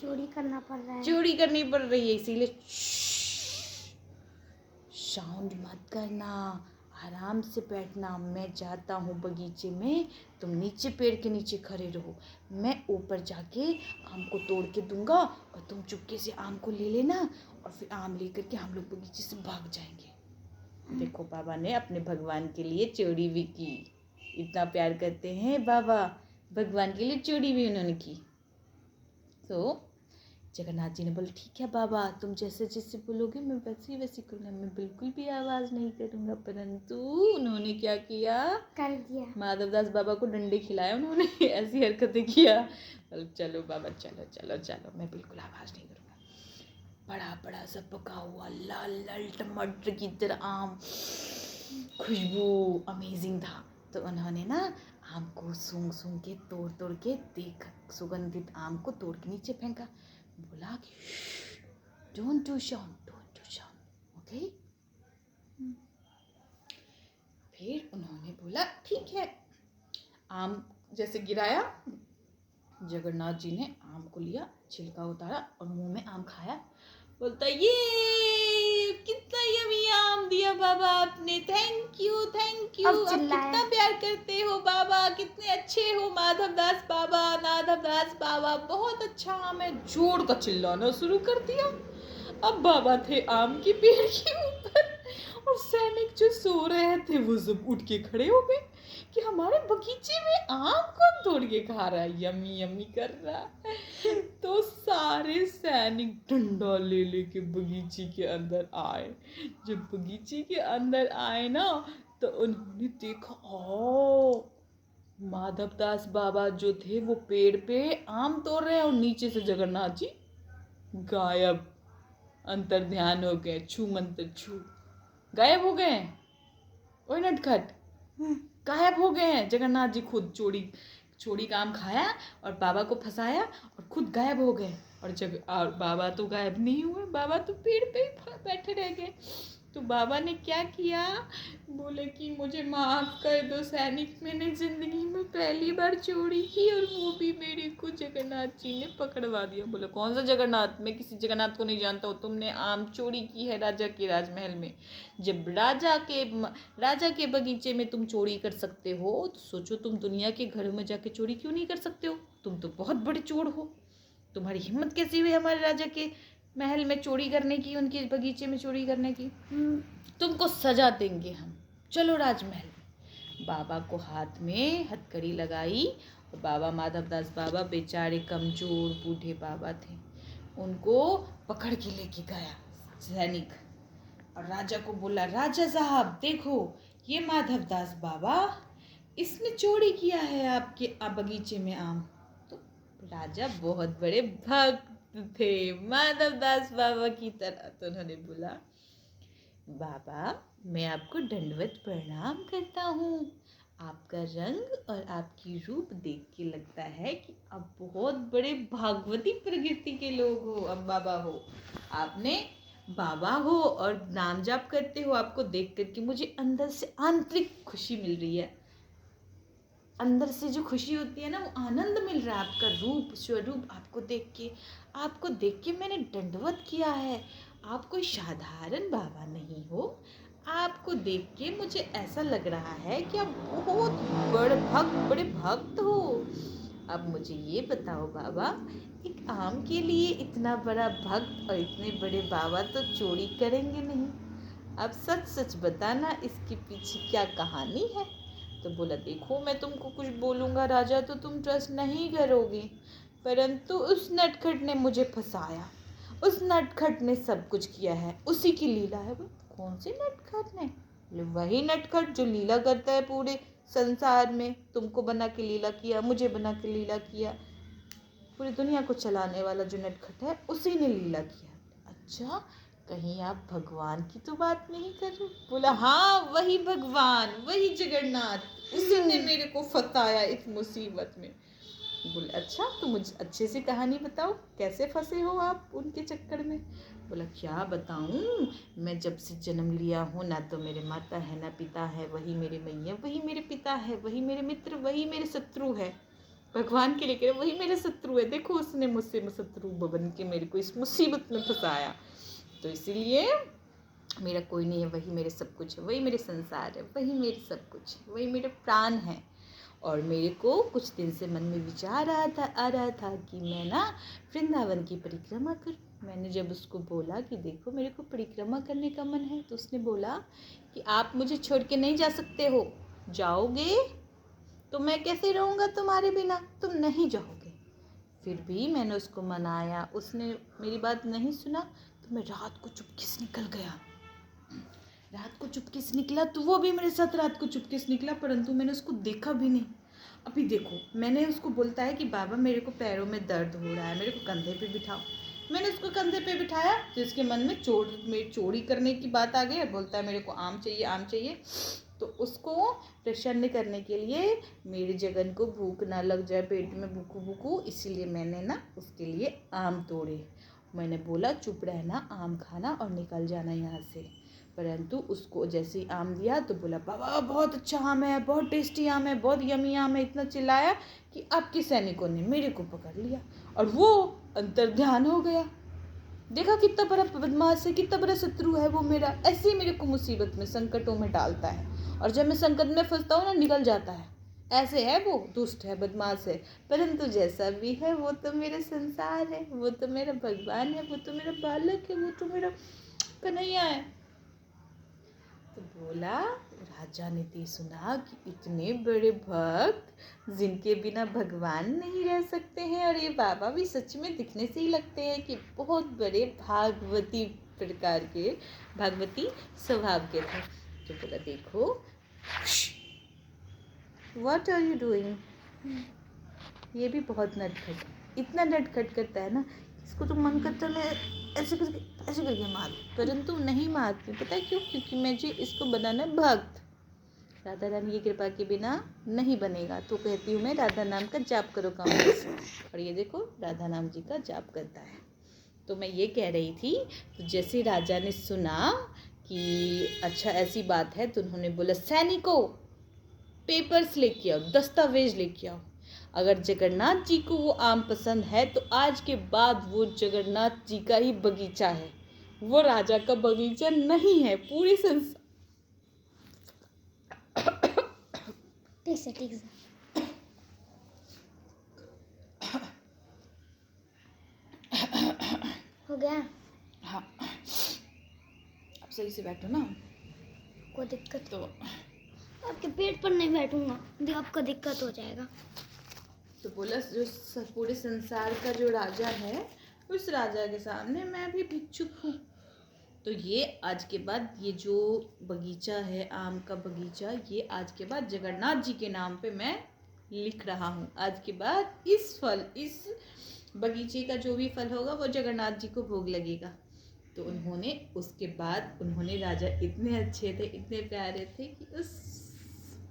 Speaker 1: चोरी करना पड़ रहा है,
Speaker 2: चोरी करनी पड़ रही है। इसीलिए साउंड मत करना, आराम से बैठना। मैं जाता हूँ बगीचे में, तुम नीचे पेड़ के नीचे खड़े रहो, मैं ऊपर जाके आम को तोड़ के दूंगा और तुम चुपके से आम को ले लेना, और फिर आम लेकर के हम लोग बगीचे से भाग जाएंगे। देखो बाबा ने अपने भगवान के लिए चोरी भी की, इतना प्यार करते हैं बाबा, भगवान के लिए चोरी भी उन्होंने की। तो जगन्नाथ जी ने बोला ठीक है बाबा तुम जैसे जैसे बोलोगे मैं वैसी करूँगा, मैं बिल्कुल भी आवाज़ नहीं करूँगा। परंतु उन्होंने क्या किया,
Speaker 1: कर दिया।
Speaker 2: माधवदास बाबा को डंडे खिलाए उन्होंने, ऐसी हरकतें किया। चलो बाबा चलो चलो चलो, मैं बिल्कुल आवाज़ नहीं करूँगा। बड़ा बड़ा सा पका हुआ लाल लाल टमाटर की तरह आम, खुशबू अमेजिंग था। तो उन्होंने ना आम को सूंघ के तोड़ के देखा, सुगंधित आम को तोड़ के नीचे फेंका, बोला कि डोंट डू साउंड, ओके। फिर उन्होंने बोला ठीक है, आम जैसे गिराया, जगन्नाथ जी ने आम को लिया, छिलका उतारा और मुंह में आम खाया। बोलता ये कितना यमी आम दिया बाबा आपने, थैंक यू
Speaker 1: अब
Speaker 2: आप
Speaker 1: चिल्लाया।
Speaker 2: कितना प्यार करते हो बाबा, कितने अच्छे हो माधवदास बाबा, बहुत अच्छा आम है। जोर का चिल्लाना शुरू कर दिया। अब बाबा थे आम की पेड़ के ऊपर, और सैनिक जो सो रहे थे वो सब उठ के खड़े हो गए कि हमारे बगीचे में आम कौन तोड़ के खा रहा है, यमी यमी कर रहा है। तो सारे सैनिक डंडा ले के बगीचे के अंदर आए। जब बगीचे के अंदर आए ना, तो उन्होंने देखा ओ माधवदास बाबा जो थे वो पेड़ पे आम तोड़ रहे हैं, और नीचे से जगन्नाथ जी गायब, अंतर ध्यान हो गए, छू मंत्र छू, गायब हो गए। ओए नटखट गायब हो गए हैं। जगन्नाथ जी खुद चोरी का आम खाया और बाबा को फंसाया और खुद गायब हो गए। और बाबा तो गायब नहीं हुए, बाबा तो पेड़ पे ही बैठे रह गए। तो बाबा ने क्या किया, बोले कि मुझे माफ़ कर दो सैनिक, मैंने ज़िंदगी में पहली बार चोरी की और वो भी मेरे को जगन्नाथ जी ने पकड़वा दिया। बोले कौन सा जगन्नाथ, मैं किसी जगन्नाथ को नहीं जानता हूँ, तुमने आम चोरी की है राजा के राजमहल में। जब राजा के बगीचे में तुम चोरी कर सकते हो तो सोचो तुम दुनिया के घरों में जाके चोरी क्यों नहीं कर सकते हो, तुम तो बहुत बड़े चोर हो। तुम्हारी हिम्मत कैसी हुई हमारे राजा के महल में चोरी करने की, उनके बगीचे में चोरी करने की, तुमको सजा देंगे हम, चलो राजमहल में। बाबा को हाथ में हथकड़ी लगाई और बाबा माधवदास बाबा बेचारे कमजोर बूढ़े बाबा थे, उनको पकड़ के लेके गया सैनिक और राजा को बोला, राजा साहब देखो ये माधवदास बाबा, इसने चोरी किया है आपके बगीचे में आम। तो राजा बहुत बड़े भक्त थे माधवदास बाबा की तरह, तो उन्होंने बोला, बाबा मैं आपको दंडवत प्रणाम करता हूँ, आपका रंग और आपकी रूप देख के लगता है कि आप बहुत बड़े भागवती प्रकृति के लोग हो, अब बाबा हो, आपने बाबा हो और नाम जाप करते हो, आपको देख करके मुझे अंदर से आंतरिक खुशी मिल रही है, अंदर से जो खुशी होती है ना, वो आनंद मिल रहा है, आपका रूप स्वरूप आपको देख के मैंने दंडवत किया है। आप कोई साधारण बाबा नहीं हो, आपको देख के मुझे ऐसा लग रहा है कि आप बहुत बड़े भक्त हो। अब मुझे ये बताओ बाबा, एक आम के लिए इतना बड़ा भक्त और इतने बड़े बाबा तो चोरी करेंगे नहीं, अब सच सच बताना इसके पीछे क्या कहानी है। तो बोला, देखो मैं तुमको कुछ बोलूँगा राजा तो तुम ट्रस्ट नहीं करोगे, परंतु उस नटखट ने मुझे फंसाया, उस नटखट ने सब कुछ किया है, उसी की लीला है। कौन से नटखट ने? बोले, वही नटखट जो लीला करता है पूरे संसार में, तुमको बना के लीला किया, मुझे बना के लीला किया, पूरी दुनिया को चलाने वाला जो नटखट है उसी ने लीला किया। अच्छा, कहीं आप भगवान की तो बात नहीं कर रहे? बोला, हाँ वही भगवान, वही जगन्नाथ, उसी ने मेरे को फंसाया इस मुसीबत में। बोले, अच्छा तो मुझे अच्छे से कहानी बताओ, कैसे फंसे हो आप उनके चक्कर में? बोला, क्या बताऊं, मैं जब से जन्म लिया हूँ ना तो मेरे माता है ना पिता है, वही मेरे मैया, वही मेरे पिता है, वही मेरे मित्र, वही मेरे शत्रु है। भगवान के लिए कह रहे, वही मेरे शत्रु है, देखो उसने मुझसे शत्रु बन के मेरे को इस मुसीबत में फंसाया, तो इसीलिए मेरा कोई नहीं है, वही मेरे सब कुछ है, वही मेरे संसार है, वही मेरे सब कुछ है, वही मेरे प्राण है। और मेरे को कुछ दिन से मन में विचार आ रहा था कि मैं ना वृंदावन की परिक्रमा करूं। मैंने जब उसको बोला कि देखो मेरे को परिक्रमा करने का मन है, तो उसने बोला कि आप मुझे छोड़ के नहीं जा सकते हो, जाओगे तो मैं कैसे रहूँगा तुम्हारे बिना, तुम नहीं जाओगे। फिर भी मैंने उसको मनाया, उसने मेरी बात नहीं सुना, तो मैं रात को चुपके से निकल गया। रात को चुपके से निकला तो वो भी मेरे साथ रात को चुपके से निकला, परंतु मैंने उसको देखा भी नहीं। अभी देखो, मैंने उसको बोलता है कि बाबा मेरे को पैरों में दर्द हो रहा है, मेरे को कंधे पे बिठाओ। मैंने उसको कंधे पे बिठाया तो इसके मन में चोरी करने की बात आ गई, बोलता है मेरे को आम चाहिए। तो उसको प्रसन्न करने के लिए, मेरे जगन को भूख ना लग जाए पेट में भूकू, इसीलिए मैंने ना उसके लिए आम तोड़े। मैंने बोला चुप रहना, आम खाना और निकल जाना यहाँ से, परंतु उसको जैसे ही आम दिया तो बोला, बाबा बहुत अच्छा आम है, बहुत टेस्टी आम है, बहुत यमी आम है, इतना चिल्लाया कि आपके सैनिकों ने मेरे को पकड़ लिया और वो अंतर्ध्यान हो गया। देखा कितना बड़ा बदमाश है, कितना बड़ा शत्रु है वो मेरा, ऐसे ही मेरे को मुसीबत में संकटों में डालता है, और जब मैं संकट में फंसता हूँ ना निकल जाता है। ऐसे है वो, दुष्ट है, बदमाश है, परंतु जैसा भी है वो तो मेरा संसार है, वो तो मेरा भगवान है, वो तो मेरा बालक है, वो तो मेरा कन्हैया है। तो बोला, राजा ने तो सुना कि इतने बड़े भक्त जिनके बिना भगवान नहीं रह सकते हैं, और ये बाबा भी सच में दिखने से ही लगते हैं कि बहुत बड़े भागवती प्रकार के, भागवती स्वभाव के थे। तो बोला, देखो व्हाट आर यू डूइंग, ये भी बहुत नटखट, इतना नटखट करता है ना, इसको तो मन करता मैं ऐसे करके मार, परंतु नहीं मारती। पता है क्यों? क्योंकि मुझे इसको बनाना भक्त, राधा रानी की कृपा के बिना नहीं बनेगा। तो कहती हूँ मैं, राधा नाम का जाप करो कमल से, और ये देखो राधा नाम जी का जाप करता है। तो मैं ये कह रही थी, तो जैसे राजा ने सुना कि अच्छा ऐसी बात है, तो उन्होंने बोला सैनिकों पेपर्स लेके आओ, दस्तावेज लेके आओ। अगर जगन्नाथ जी को वो आम पसंद है तो आज के बाद वो जगन्नाथ जी का ही बगीचा है, वो राजा का बगीचा नहीं है। पूरे संसार
Speaker 1: ठीक से हो गया।
Speaker 2: हाँ, अब सही से बैठो ना।
Speaker 1: कोई दिक्कत
Speaker 2: तो
Speaker 1: आपके पेट पर नहीं बैठूंगा, आपको दिक्कत हो जाएगा।
Speaker 2: तो बोला जो पूरे संसार का जो राजा है, उस राजा के सामने मैं भी भिक्षुक हूँ। तो ये आज के बाद ये जो बगीचा है, आम का बगीचा, ये आज के बाद जगन्नाथ जी के नाम पे मैं लिख रहा हूँ। आज के बाद इस बगीचे का जो भी फल होगा वो जगन्नाथ जी को भोग लगेगा। तो उसके बाद राजा इतने अच्छे थे, इतने प्यारे थे कि उस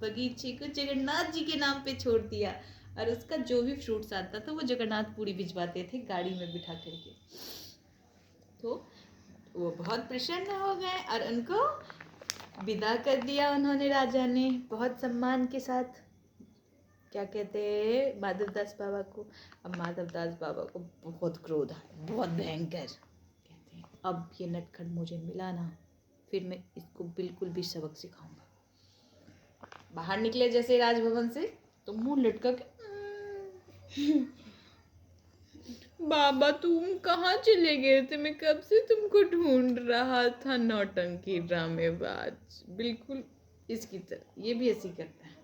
Speaker 2: बगीचे को जगन्नाथ जी के नाम पे छोड़ दिया, और उसका जो भी फ्रूट्स आता था वो जगन्नाथपुरी भिजवाते थे गाड़ी में बिठा करके। तो वो बहुत प्रसन्न हो गए और उनको विदा कर दिया उन्होंने, राजा ने बहुत सम्मान के साथ। क्या कहते हैं माधवदास बाबा को। अब माधवदास बाबा को बहुत क्रोध आया, बहुत भयंकर। कहते हैं अब ये नटखट मुझे मिला ना, फिर मैं इसको बिल्कुल भी सबक सिखाऊंगा। बाहर निकले जैसे राजभवन से तो मुंह लटका के बाबा तुम कहाँ चले गए थे, मैं कब से तुमको ढूंढ रहा था, नौटंकी ड्रामेबाज, बिल्कुल इसकी तरह। ये भी ऐसी करता है।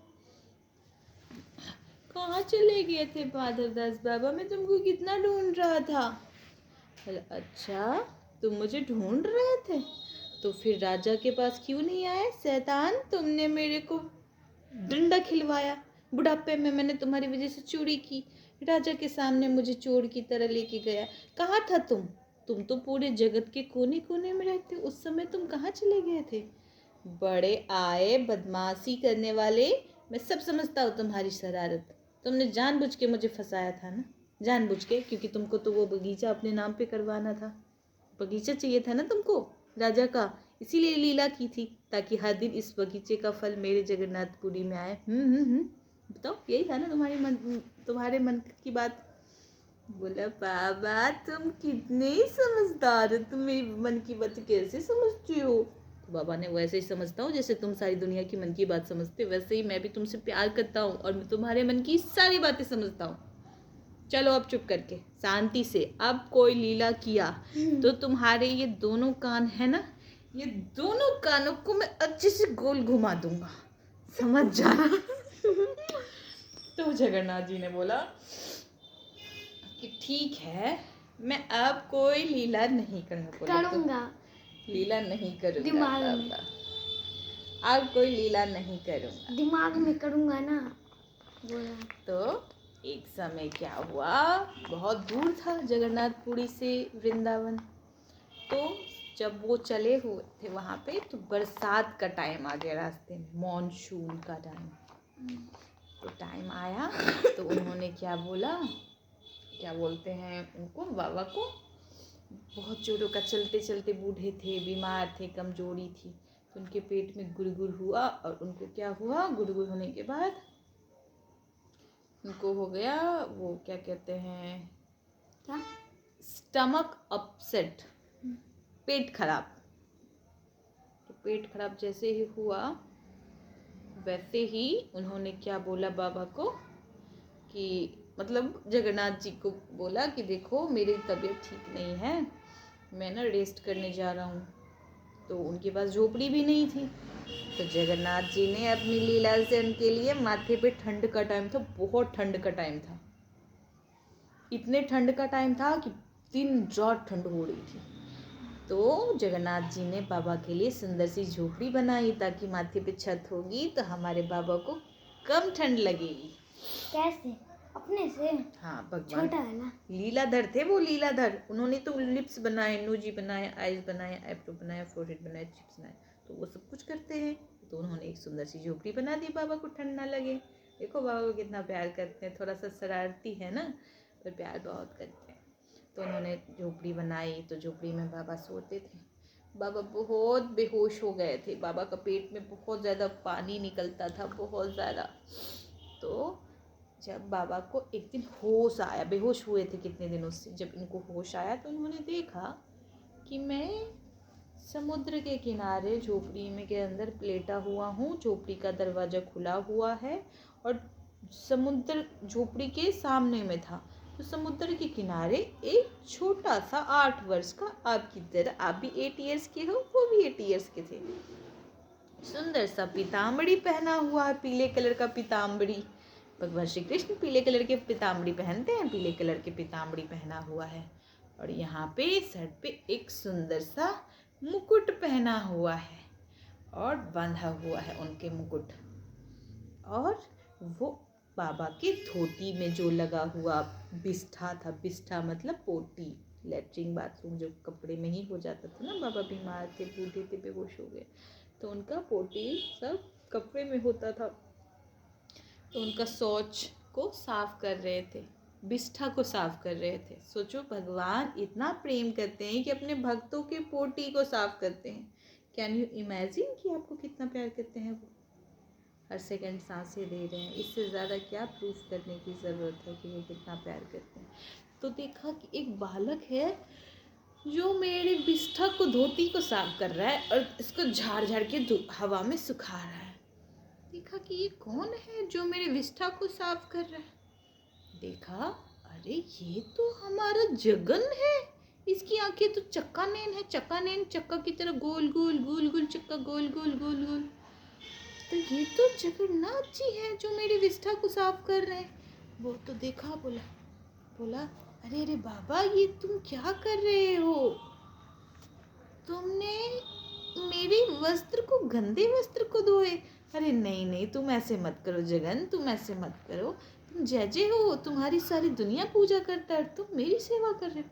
Speaker 2: कहाँ चले गए थे माधवदास बाबा, मैं तुमको कितना ढूंढ रहा था। अच्छा तुम मुझे ढूंढ रहे थे, तो फिर राजा के पास क्यों नहीं आए शैतान, तुमने मेरे को डंडा खिलवाया, बुढ़ापे में मैंने तुम्हारी वजह से चोरी की, राजा के सामने मुझे चोर की तरह लेके गया। कहाँ था तुम तो पूरे जगत के कोने कोने में रहते, उस समय तुम कहाँ चले गए थे। बड़े आए बदमाशी करने वाले, मैं सब समझता हूँ तुम्हारी शरारत, तुमने जानबूझ के मुझे फंसाया था ना, जानबूझ के, क्योंकि तुमको तो वो बगीचा अपने नाम पे करवाना था, बगीचा चाहिए था ना तुमको राजा का, इसीलिए लीला की थी ताकि हर दिन इस बगीचे का फल मेरे जगन्नाथपुरी में आए। बताओ यही था ना तुम्हारे मन की बात। बोला बाबा तुम कितने ही समझदार हो, तुम मेरी मन की बात कैसे समझती हो। तो बाबा ने वैसे ही समझता हूँ जैसे तुम सारी दुनिया की मन की बात समझते हो, वैसे ही मैं भी तुमसे प्यार करता हूँ और मैं तुम्हारे मन की सारी बातें समझता हूँ। चलो अब चुप करके शांति से, अब कोई लीला किया तो तुम्हारे ये दोनों कान है ना, ये दोनों कानों को मैं अच्छे से गोल घुमा दूंगा, समझ जाना। तो जगन्नाथ जी ने बोला कि ठीक है, मैं अब कोई लीला नहीं
Speaker 1: करूँगा,
Speaker 2: लीला नहीं करूँगा
Speaker 1: दिमाग में,
Speaker 2: बाबा, अब कोई लीला नहीं करूँगा,
Speaker 1: दिमाग में करूँगा ना बोला।
Speaker 2: तो एक समय क्या हुआ, बहुत दूर था जगन्नाथपुरी से वृंदावन। तो जब वो चले हुए थे वहाँ पे, तो बरसात का टाइम आ गया, रास्ते में मॉनसून का टाइम। तो टाइम आया तो उन्होंने क्या बोला, क्या बोलते हैं उनको, बाबा को, बहुत जोरों का, चलते चलते बूढ़े थे, बीमार थे, कमजोरी थी, तो उनके पेट में गुड़गुड़ हुआ, और उनको क्या हुआ, गुड़गुड़ होने के बाद उनको हो गया वो क्या कहते हैं,
Speaker 1: क्या,
Speaker 2: स्टमक अपसेट, पेट खराब। तो पेट खराब जैसे ही हुआ वैसे ही उन्होंने क्या बोला बाबा को, कि मतलब जगन्नाथ जी को बोला कि देखो मेरी तबीयत ठीक नहीं है, मैं ना रेस्ट करने जा रहा हूँ। तो उनके पास झोपड़ी भी नहीं थी, तो जगन्नाथ जी ने अपनी लीला से उनके लिए, माथे पे ठंड का टाइम था, बहुत ठंड का टाइम था, इतने ठंड का टाइम था कि दिन रात ठंड हो रही थी। तो जगन्नाथ जी ने बाबा के लिए सुंदर सी झोपड़ी बनाई, ताकि माथे पे छत होगी तो हमारे बाबा को कम ठंड लगेगी।
Speaker 1: कैसे, अपने से,
Speaker 2: हाँ भगवान
Speaker 1: छोटा वाला,
Speaker 2: लीलाधर थे वो, लीलाधर। उन्होंने तो लिप्स बनाए, नोजी बनाए, आईज बनाए, आईब्रो बनाए, फोरहेड बनाए, चिप्स बनाए, तो वो सब कुछ करते हैं। तो उन्होंने एक सुंदर सी झोपड़ी बना दी, बाबा को ठंड ना लगे। देखो बाबा को कितना प्यार करते हैं, थोड़ा सा शरारती है ना, पर प्यार बहुत करते हैं। तो उन्होंने झोपड़ी बनाई, तो झोपड़ी में बाबा सोते थे। बाबा बहुत बेहोश हो गए थे। बाबा का पेट में बहुत ज़्यादा पानी निकलता था, बहुत ज़्यादा। तो जब बाबा को एक दिन होश आया, बेहोश हुए थे कितने दिनों से, जब इनको होश आया तो उन्होंने देखा कि मैं समुद्र के किनारे झोपड़ी में के अंदर लेटा हुआ हूँ। झोपड़ी का दरवाज़ा खुला हुआ है और समुद्र झोपड़ी के सामने में था। तो समुद्र के किनारे एक छोटा सा 8 वर्ष का, आपकी तरह, आप भी 8 ईयर्स के हो, वो भी 8 ईयर्स के थे, सुंदर सा पीताम्बरी पहना हुआ है, पीले कलर का पीताम्बरी। भगवान श्री कृष्ण पीले कलर के पीताम्बरी पहनते हैं, पीले कलर के पीताम्बरी पहना हुआ है। और यहाँ पे सर पे एक सुंदर सा मुकुट पहना हुआ है और बांधा हुआ है उनके मुकुट। और वो बाबा के धोती में जो लगा हुआ बिष्ठा था, बिष्ठा मतलब पोटी, लेटरिन बाथरूम जो कपड़े में ही हो जाता था ना, बाबा बीमार थे, बूढ़े थे, बेहोश हो गए, तो उनका पोटी सब कपड़े में होता था। तो उनका शौच को साफ कर रहे थे, बिष्ठा को साफ कर रहे थे। सोचो, भगवान इतना प्रेम करते हैं कि अपने भक्तों के पोटी को साफ करते हैं। कैन यू इमेजिन कि आपको कितना प्यार करते हैं वो? हर सेकंड सांसें दे रहे हैं। इससे ज़्यादा क्या प्रूफ करने की ज़रूरत है कि वो कितना प्यार करते हैं। तो देखा कि एक बालक है जो मेरे बिष्ठा को, धोती को साफ कर रहा है और इसको झाड़ झाड़ के हवा में सुखा रहा है। देखा कि ये कौन है जो मेरे बिष्ठा को साफ कर रहा है। देखा, अरे ये तो हमारा जगन है। इसकी आंखें तो चक्का नैन है, चक्का नैन, चक्का की तरह गोल गोल गोल गोल, चक्का गोल गोल गोल गोल। तो ये तो जगन्नाथ जी हैं जो मेरी विष्ठा को साफ कर रहे हैं। वो तो देखा, बोला अरे अरे बाबा, ये तुम क्या कर रहे हो? तुमने मेरे वस्त्र को, गंदे वस्त्र को धोए। अरे नहीं नहीं, तुम ऐसे मत करो जगन, तुम ऐसे मत करो। तुम जय जय हो, तुम्हारी सारी दुनिया पूजा करता है, तुम मेरी सेवा कर रहे हो।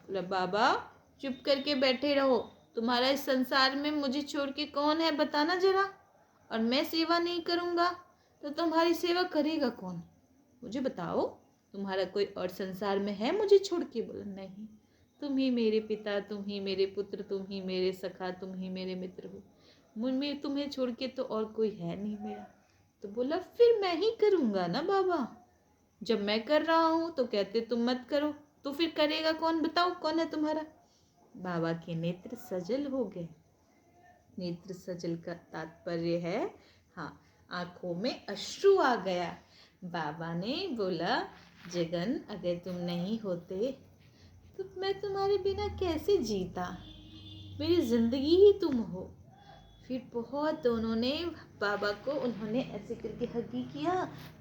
Speaker 2: बोला बाबा चुप करके बैठे रहो। तुम्हारा इस संसार में मुझे छोड़ के कौन है, बताना जरा। और मैं सेवा नहीं करूँगा तो तुम्हारी सेवा करेगा कौन? मुझे बताओ, तुम्हारा कोई और संसार में है मुझे छोड़ के? बोला नहीं, तुम ही मेरे पिता, तुम ही मेरे पुत्र, तुम ही मेरे सखा, तुम ही मेरे मित्र हो। मुझमें तुम्हें छोड़ के तो और कोई है नहीं मेरा। तो बोला फिर मैं ही करूँगा ना बाबा। जब मैं कर रहा हूँ तो कहते तुम मत करो, तो फिर करेगा कौन? बताओ कौन है तुम्हारा? बाबा के नेत्र सजल हो गए। नेत्र सजल का तात्पर्य है, हाँ, आंखों में अश्रु आ गया। बाबा ने बोला जगन, अगर तुम नहीं होते तो मैं तुम्हारे बिना कैसे जीता? मेरी जिंदगी ही तुम हो। फिर बहुत उन्होंने बाबा को, उन्होंने ऐसे करके हगी किया,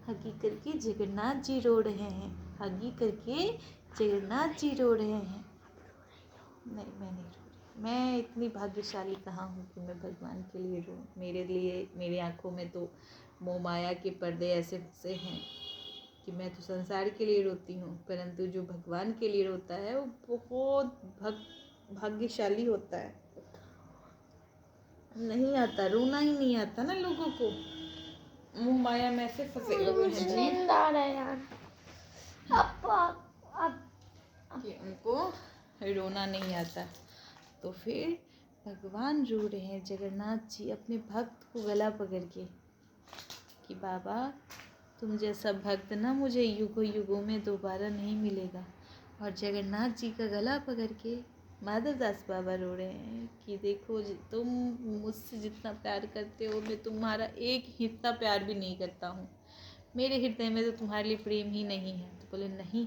Speaker 2: हगी करके जगन्नाथ जी रो रहे हैं, हगी करके जगन्नाथ जी रो रहे हैं। नहीं, मैं नहीं रो रही। मैं इतनी भाग्यशाली कहाँ हूँ कि मैं भगवान के लिए रो। मेरे लिए, मेरी आंखों में तो मोह माया के पर्दे ऐसे फंसे हैं कि मैं तो संसार के लिए रोती हूँ, परंतु जो भगवान के लिए रोता है वो बहुत भाग्यशाली होता है। नहीं आता, रोना ही नहीं आता ना लोगों को, मोह माया में ऐसे फंसे हुए हैं जी
Speaker 1: नींद आ रहा है यार। अब
Speaker 2: कि उनको रोना नहीं आता। तो फिर भगवान रो रहे हैं, जगन्नाथ जी अपने भक्त को गला पकड़ के कि बाबा तुम जैसा भक्त ना मुझे युगों युगों में दोबारा नहीं मिलेगा। और जगन्नाथ जी का गला पकड़ के माधवदास बाबा रो रहे हैं कि देखो तुम मुझसे जितना प्यार करते हो, मैं तुम्हारा एक हिस्सा प्यार भी नहीं करता हूँ। मेरे हृदय में तो तुम्हारे लिए प्रेम ही नहीं है। तो बोले नहीं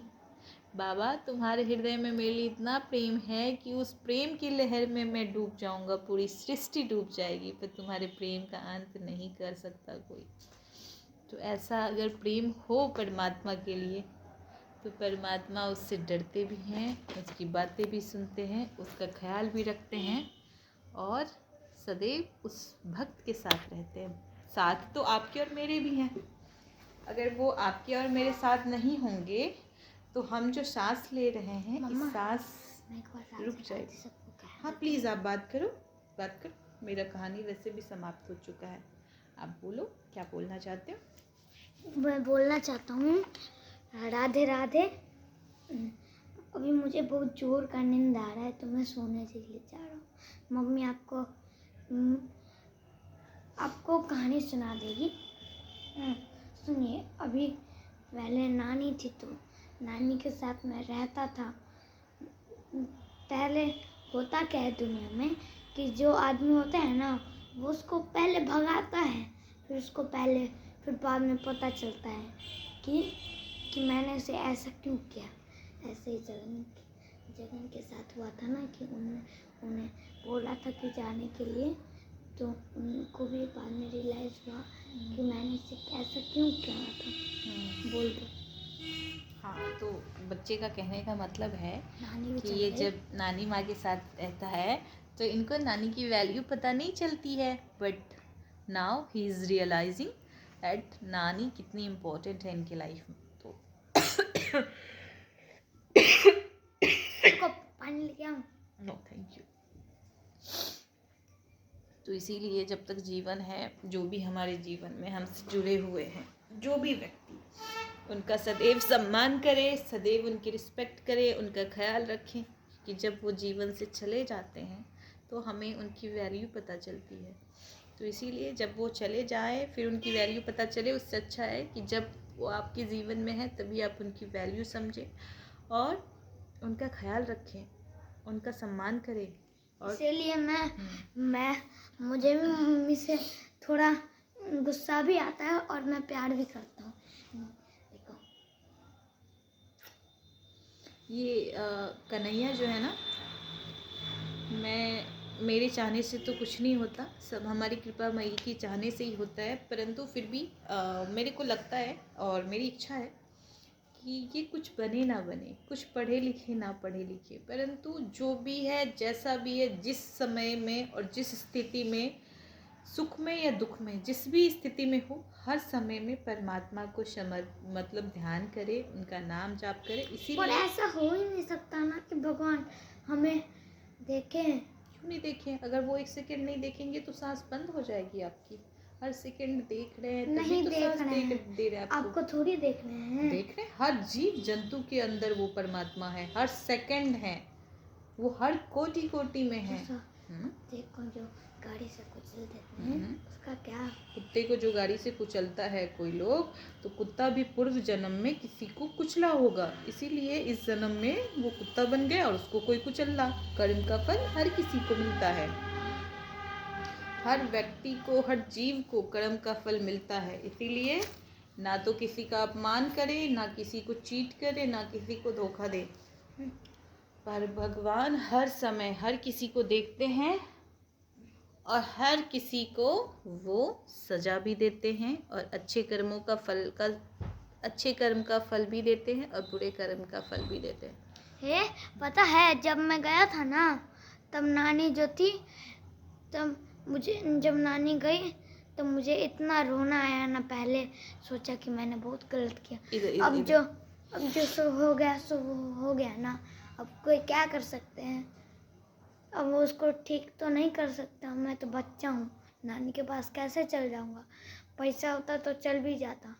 Speaker 2: बाबा, तुम्हारे हृदय में मेरे लिए इतना प्रेम है कि उस प्रेम की लहर में मैं डूब जाऊंगा, पूरी सृष्टि डूब जाएगी, पर तुम्हारे प्रेम का अंत नहीं कर सकता कोई। तो ऐसा अगर प्रेम हो परमात्मा के लिए तो परमात्मा उससे डरते भी हैं, उसकी बातें भी सुनते हैं, उसका ख्याल भी रखते हैं और सदैव उस भक्त के साथ रहते हैं। साथ तो आपके और मेरे भी हैं। अगर वो आपके और मेरे साथ नहीं होंगे तो हम जो सांस ले रहे हैं, इस सांस रुक जाएगी। हाँ प्लीज़ आप बात करो। मेरा कहानी वैसे भी समाप्त हो चुका है। आप बोलो, क्या बोलना चाहते हो?
Speaker 1: मैं बोलना चाहता हूँ राधे राधे। अभी मुझे बहुत जोर का नींद आ रहा है तो मैं सोने के लिए जा रहा हूँ। मम्मी आपको कहानी सुना देगी। सुनिए, अभी पहले नानी थी तो नानी के साथ मैं रहता था। पहले होता क्या है दुनिया में कि जो आदमी होता है ना, वो उसको पहले भगाता है, फिर बाद में पता चलता है कि मैंने उसे ऐसा क्यों किया। ऐसे ही जगन के साथ हुआ था ना कि उन्हें बोला था कि जाने के लिए, तो उनको भी बाद में रियलाइज़ हुआ कि मैंने इसे ऐसा क्यों किया था। बोल दो।
Speaker 2: हाँ, तो बच्चे का कहने का मतलब है
Speaker 1: नानी भी
Speaker 2: कि
Speaker 1: चल
Speaker 2: ये
Speaker 1: गई।
Speaker 2: जब नानी माँ के साथ रहता है तो इनको नानी की वैल्यू पता नहीं चलती है, but now he is realising that नानी कितनी इम्पोर्टेंट है इनके लाइफ में। तो
Speaker 1: को पानी लेके आऊं?
Speaker 2: No thank you. तो इसीलिए जब तक जीवन है, जो भी हमारे जीवन में हमसे जुड़े हुए हैं, जो भी व्यक्ति, उनका सदैव सम्मान करें, सदैव उनकी रिस्पेक्ट करें, उनका ख्याल रखें कि जब वो जीवन से चले जाते हैं तो हमें उनकी वैल्यू पता चलती है। तो इसीलिए जब वो चले जाए फिर उनकी वैल्यू पता चले, उससे अच्छा है कि जब वो आपके जीवन में है तभी आप उनकी वैल्यू समझें और उनका ख्याल रखें, उनका सम्मान करें। और
Speaker 1: इसीलिए मुझे भी मम्मी से थोड़ा गुस्सा भी आता है और मैं प्यार भी करता हूँ। देखो,
Speaker 2: ये कन्हैया जो है ना, मेरे चाहने से तो कुछ नहीं होता, सब हमारी कृपा मई की चाहने से ही होता है। परंतु फिर भी मेरे को लगता है और मेरी इच्छा है कि ये कुछ बने ना बने, कुछ पढ़े लिखे ना पढ़े लिखे, परंतु जो भी है, जैसा भी है, जिस समय में और जिस स्थिति में, सुख में या दुख में, जिस भी स्थिति में हो, हर समय में परमात्मा को मतलब ध्यान करे, उनका नाम जाप करे।
Speaker 1: पर
Speaker 2: इसीलिए
Speaker 1: ऐसा हो ही नहीं सकता ना कि भगवान हमें देखें।
Speaker 2: क्यों नहीं देखें? अगर वो 1 सेकंड नहीं देखेंगे तो सांस बंद हो जाएगी आपकी। हर सेकंड देख रहे हैं तभी
Speaker 1: नहीं
Speaker 2: तो
Speaker 1: देख
Speaker 2: सांस
Speaker 1: रहे हैं,
Speaker 2: दे रहे हैं आपको।
Speaker 1: आपको थोड़ी देख रहे हैं।
Speaker 2: देख रहे हैं, हर जीव जंतु के अंदर वो परमात्मा है, हर सेकंड है वो, हर कोटि कोटि में है।
Speaker 1: देखो, जो गाड़ी से कुचल देते हैं उसका क्या?
Speaker 2: कुत्ते को जो गाड़ी से कुचलता है कोई लोग, तो कुत्ता भी पूर्व जन्म में किसी को कुचला होगा, इसीलिए इस जन्म में वो कुत्ता बन गया और उसको कोई कुचला। कर्म का फल हर किसी को मिलता है, हर व्यक्ति को, हर जीव को कर्म का फल मिलता है। इसीलिए ना तो किसी का अपमान करे, ना किसी को चीट करे, ना किसी को धोखा दे, पर भगवान हर समय हर किसी को देखते हैं और हर किसी को वो सजा भी देते हैं और अच्छे कर्म का फल भी देते हैं और बुरे कर्म का फल भी देते हैं।
Speaker 1: पता है, जब मैं गया था ना, तब नानी जो थी, जब नानी गई तो मुझे इतना रोना आया ना। पहले सोचा कि मैंने बहुत गलत किया। अब जो सो हो गया सो हो गया ना। अब कोई क्या कर सकते हैं? अब वो उसको ठीक तो नहीं कर सकता। मैं तो बच्चा हूँ, नानी के पास कैसे चल जाऊँगा? पैसा होता तो चल भी जाता।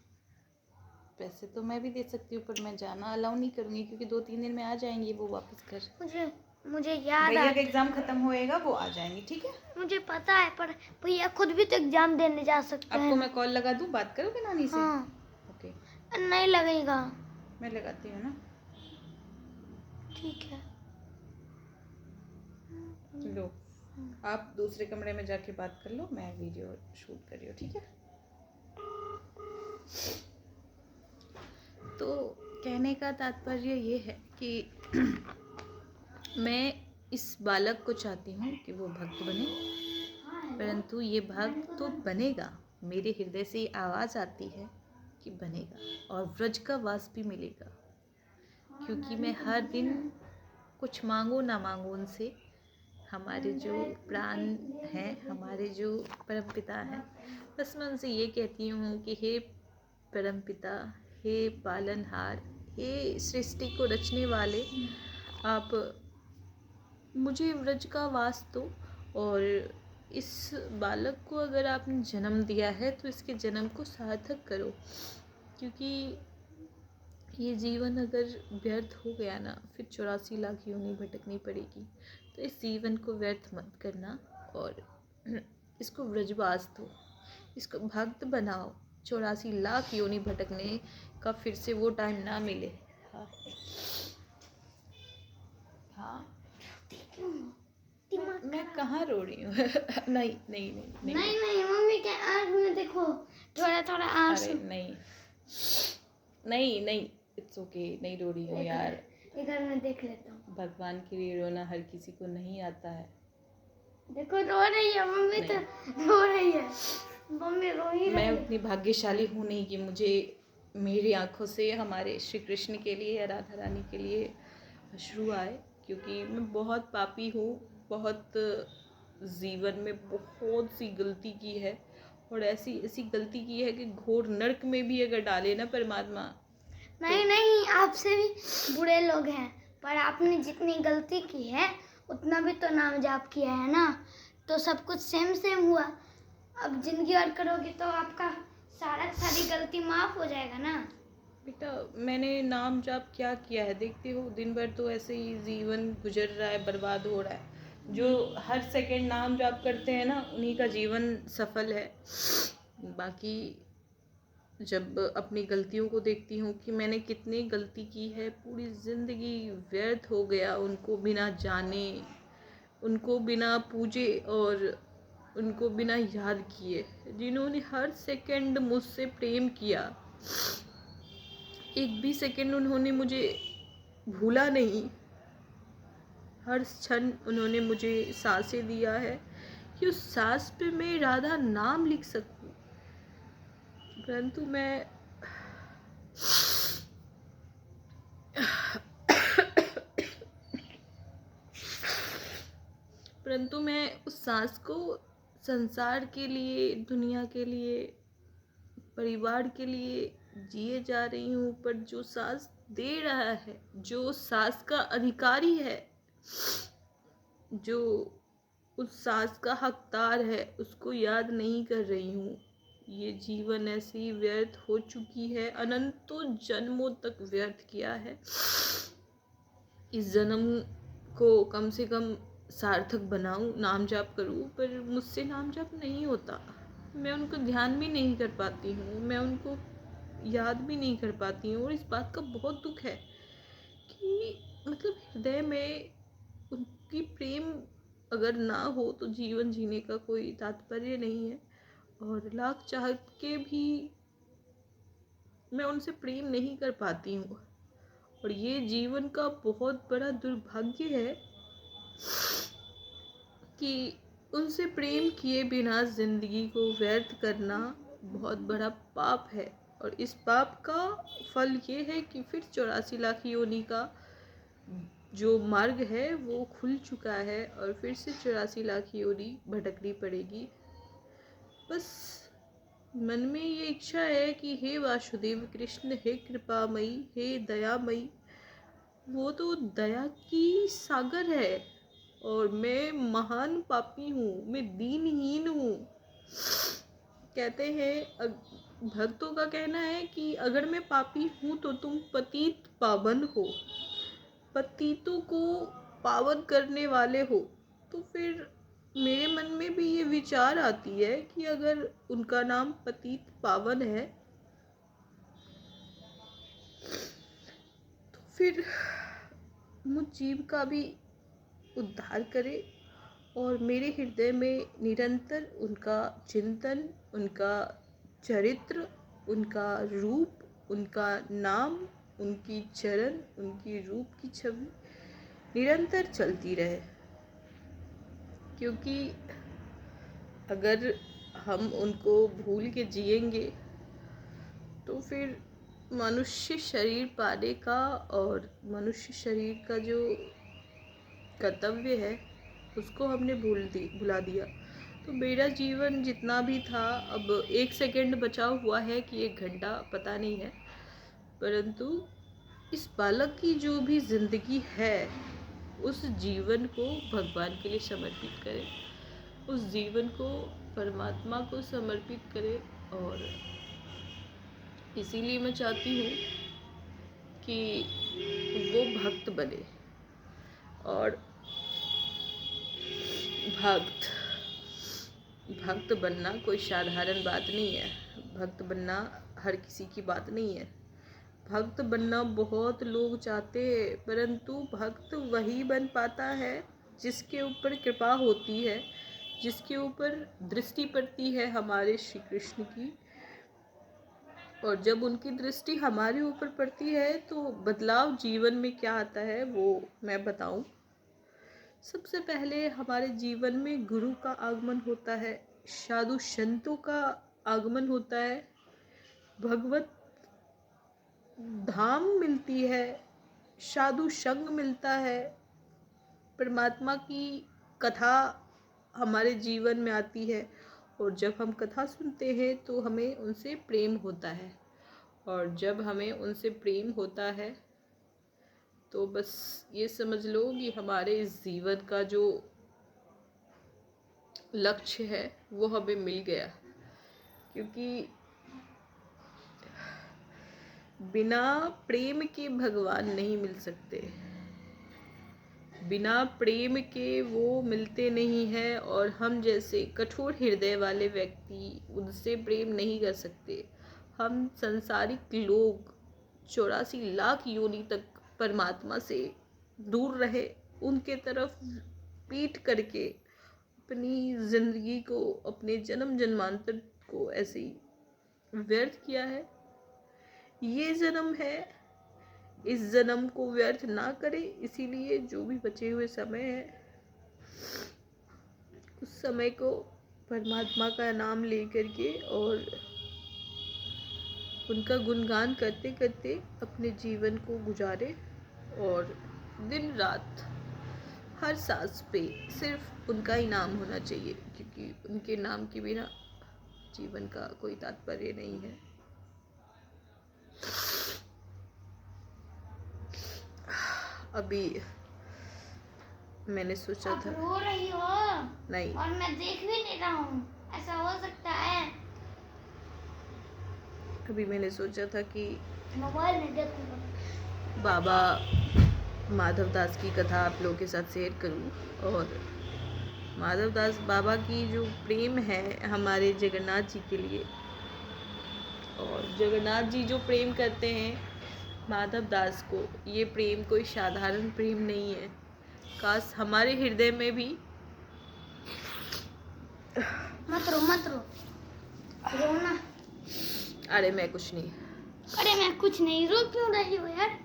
Speaker 2: पैसे तो मैं भी दे सकती हूँ, पर मैं जाना अलाउ नहीं करूँगी क्योंकि 2-3 दिन में आ जाएंगे वो वापस घर।
Speaker 1: मुझे याद
Speaker 2: भैया का एग्जाम खत्म होएगा, वो आ जाएंगे, ठीक है?
Speaker 1: मुझे पता है, पर भैया खुद भी तो एग्जाम देने जा सकते हैं।
Speaker 2: आपको मैं कॉल लगा दूँ, बात करोगे नानी से?
Speaker 1: हाँ।
Speaker 2: ओके,
Speaker 1: नहीं लगेगा।
Speaker 2: मैं लगाती हूँ ना।
Speaker 1: ठीक है।
Speaker 2: लो, आप दूसरे कमरे में जाके बात कर लो, मैं वीडियो शूट कर रही हूँ, ठीक है? तो कहने का तात्पर्य ये है कि मैं इस बालक को चाहती हूँ कि वो भक्त बने, परंतु ये भक्त तो बनेगा, मेरे हृदय से ये आवाज़ आती है कि बनेगा और व्रज का वास भी मिलेगा, क्योंकि मैं हर दिन कुछ मांगो ना मांगो उनसे, हमारे जो प्राण हैं, हमारे जो परमपिता हैं, बस मैं उनसे ये कहती हूँ कि हे परमपिता, हे पालनहार, हे सृष्टि को रचने वाले, आप मुझे व्रज का वास दो और इस बालक को अगर आपने जन्म दिया है तो इसके जन्म को सार्थक करो, क्योंकि ये जीवन अगर व्यर्थ हो गया ना, फिर 84 लाख योनि भटकनी पड़ेगी। तो इस जीवन को व्यर्थ मत करना और इसको व्रजवास दो, इसको भक्त बनाओ। 84 लाख योनि भटकने का फिर से वो टाइम ना मिले। हाँ हाँ, मैं कहाँ रो रही हूँ? नहीं नहीं नहीं नहीं
Speaker 1: नहीं नहीं मम्मी के आँख में देखो थोड़ा थोड़ा आंसू।
Speaker 2: अरे नहीं नहीं नहीं, इट्स ओके, नहीं रो रही हूँ यार।
Speaker 1: इधर मैं देख लेता हूँ।
Speaker 2: भगवान के लिए रोना हर किसी को नहीं आता है।
Speaker 1: देखो रो रही है मम्मी, तो रो रही है मम्मी, रो ही
Speaker 2: मैं
Speaker 1: रही है।
Speaker 2: उतनी भाग्यशाली हूँ नहीं कि मुझे मेरी आंखों से हमारे श्री कृष्ण के लिए या राधा रानी के लिए अश्रु आए, क्योंकि मैं बहुत पापी हूँ, बहुत जीवन में बहुत सी गलती की है और ऐसी ऐसी गलती की है कि घोर नरक में भी अगर डाले ना परमात्मा।
Speaker 1: नहीं नहीं, आपसे भी बुरे लोग हैं, पर आपने जितनी गलती की है उतना भी तो नाम जाप किया है ना, तो सब कुछ सेम सेम हुआ। अब जिंदगी और करोगे तो आपका सारी गलती माफ हो जाएगा ना।
Speaker 2: बेटा मैंने नाम जाप क्या किया है, देखते हो दिन भर तो ऐसे ही जीवन गुजर रहा है, बर्बाद हो रहा है। जो हर सेकंड नाम जाप करते हैं ना, उन्हीं का जीवन सफल है। बाकी जब अपनी गलतियों को देखती हूँ कि मैंने कितनी गलती की है, पूरी ज़िंदगी व्यर्थ हो गया उनको बिना जाने, उनको बिना पूजे और उनको बिना याद किए, जिन्होंने हर सेकंड मुझसे प्रेम किया। एक भी सेकंड उन्होंने मुझे भूला नहीं, हर क्षण उन्होंने मुझे सांसें दिया है कि उस सांस पे मैं राधा नाम लिख सकूं। परंतु मैं उस सांस को संसार के लिए, दुनिया के लिए, परिवार के लिए जिए जा रही हूँ। पर जो सांस दे रहा है, जो सांस का अधिकारी है, जो उस सांस का हकदार है, उसको याद नहीं कर रही हूँ। ये जीवन ऐसे ही व्यर्थ हो चुकी है, अनंतों जन्मों तक व्यर्थ किया है। इस जन्म को कम से कम सार्थक बनाऊं, नाम जाप करूं, पर मुझसे नाम जाप नहीं होता। मैं उनको ध्यान भी नहीं कर पाती हूँ, मैं उनको याद भी नहीं कर पाती हूँ। और इस बात का बहुत दुख है कि मतलब हृदय में उनकी प्रेम अगर ना हो तो जीवन जीने का कोई तात्पर्य नहीं है। और लाख चाह के भी मैं उनसे प्रेम नहीं कर पाती हूँ। और ये जीवन का बहुत बड़ा दुर्भाग्य है कि उनसे प्रेम किए बिना जिंदगी को व्यर्थ करना बहुत बड़ा पाप है। और इस पाप का फल ये है कि फिर 84 लाख योनि का जो मार्ग है वो खुल चुका है और फिर से 84 लाख योनि भटकनी पड़ेगी। बस मन में ये इच्छा है कि हे वासुदेव कृष्ण, हे कृपामयी, हे दयामयी, वो तो दया की सागर है और मैं महान पापी हूँ, मैं दीनहीन हूँ। कहते हैं, भक्तों का कहना है कि अगर मैं पापी हूँ तो तुम पतित पावन हो, पतितों को पावन करने वाले हो। तो फिर मेरे मन में भी ये विचार आती है कि अगर उनका नाम पतित पावन है तो फिर मुझ जीव का भी उद्धार करे और मेरे हृदय में निरंतर उनका चिंतन, उनका चरित्र, उनका रूप, उनका नाम, उनकी चरण, उनकी रूप की छवि निरंतर चलती रहे। क्योंकि अगर हम उनको भूल के जिएंगे तो फिर मनुष्य शरीर पाने का और मनुष्य शरीर का जो कर्तव्य है उसको हमने भुला दिया। तो मेरा जीवन जितना भी था, अब 1 सेकंड बचा हुआ है कि 1 घंटा, पता नहीं है, परंतु इस बालक की जो भी जिंदगी है उस जीवन को भगवान के लिए समर्पित करें, उस जीवन को परमात्मा को समर्पित करें। और इसीलिए मैं चाहती हूँ कि वो भक्त बने। और भक्त बनना कोई साधारण बात नहीं है। भक्त बनना हर किसी की बात नहीं है। भक्त बनना बहुत लोग चाहते हैं, परंतु भक्त वही बन पाता है जिसके ऊपर कृपा होती है, जिसके ऊपर दृष्टि पड़ती है हमारे श्री कृष्ण की। और जब उनकी दृष्टि हमारे ऊपर पड़ती है तो बदलाव जीवन में क्या आता है वो मैं बताऊं। सबसे पहले हमारे जीवन में गुरु का आगमन होता है, साधु संतों का आगमन होता है, भगवत धाम मिलती है, साधु संग मिलता है, परमात्मा की कथा हमारे जीवन में आती है। और जब हम कथा सुनते हैं तो हमें उनसे प्रेम होता है। और जब हमें उनसे प्रेम होता है तो बस ये समझ लो कि हमारे इस जीवन का जो लक्ष्य है वो हमें मिल गया। क्योंकि बिना प्रेम के भगवान नहीं मिल सकते, बिना प्रेम के वो मिलते नहीं हैं। और हम जैसे कठोर हृदय वाले व्यक्ति उनसे प्रेम नहीं कर सकते। हम संसारिक लोग 84 लाख योनि तक परमात्मा से दूर रहे, उनके तरफ पीठ करके अपनी जिंदगी को, अपने जन्म जन्मांतर को ऐसे ही व्यर्थ किया है। ये जन्म है, इस जन्म को व्यर्थ ना करें। इसीलिए जो भी बचे हुए समय है उस समय को परमात्मा का नाम लेकर के और उनका गुणगान करते करते अपने जीवन को गुजारे। और दिन रात हर सांस पे सिर्फ उनका ही नाम होना चाहिए, क्योंकि उनके नाम के बिना जीवन का कोई तात्पर्य नहीं है। अभी मैंने सोचा
Speaker 1: आप
Speaker 2: था,
Speaker 1: रो रही हो
Speaker 2: नहीं,
Speaker 1: और मैं देख भी नहीं रहा हूँ, ऐसा हो सकता है?
Speaker 2: अभी मैंने सोचा था कि
Speaker 1: मोबाइल में देखूंगा।
Speaker 2: बाबा माधव दास की कथा आप लोगों के साथ शेयर करूं। और माधव दास बाबा की जो प्रेम है हमारे जगन्नाथ जी के लिए, और जगन्नाथ जी जो प्रेम करते हैं माधव दास को, ये प्रेम कोई साधारण प्रेम नहीं है। काश हमारे हृदय में भी
Speaker 1: मत रो रोना।
Speaker 2: अरे मैं कुछ नहीं,
Speaker 1: अरे मैं कुछ नहीं, रो क्यों रही हो यार?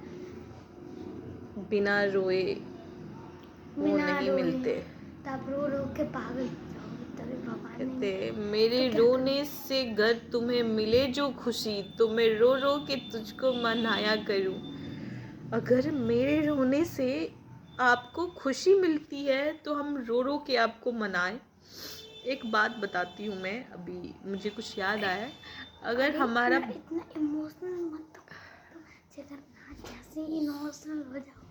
Speaker 2: बिना रोए वो
Speaker 1: बिना
Speaker 2: नहीं
Speaker 1: रोए
Speaker 2: मिलते।
Speaker 1: तब रो रो के पागल हो जाओगे, तभी भगवान नहीं
Speaker 2: कहते मेरे
Speaker 1: तो क्या
Speaker 2: रोने से गर तुम्हें मिले जो खुशी, तो मैं रो रो के तुझको मनाया करूं। अगर मेरे रोने से आपको खुशी मिलती है तो हम रो रो के आपको मनाएं। एक बात बताती हूँ मैं, अभी मुझे कुछ याद आया। अगर
Speaker 1: अरे
Speaker 2: हमारा
Speaker 1: इतना इमोशनल मत हो, जगन्नाथ जैसे इमोशनल हो जाओ।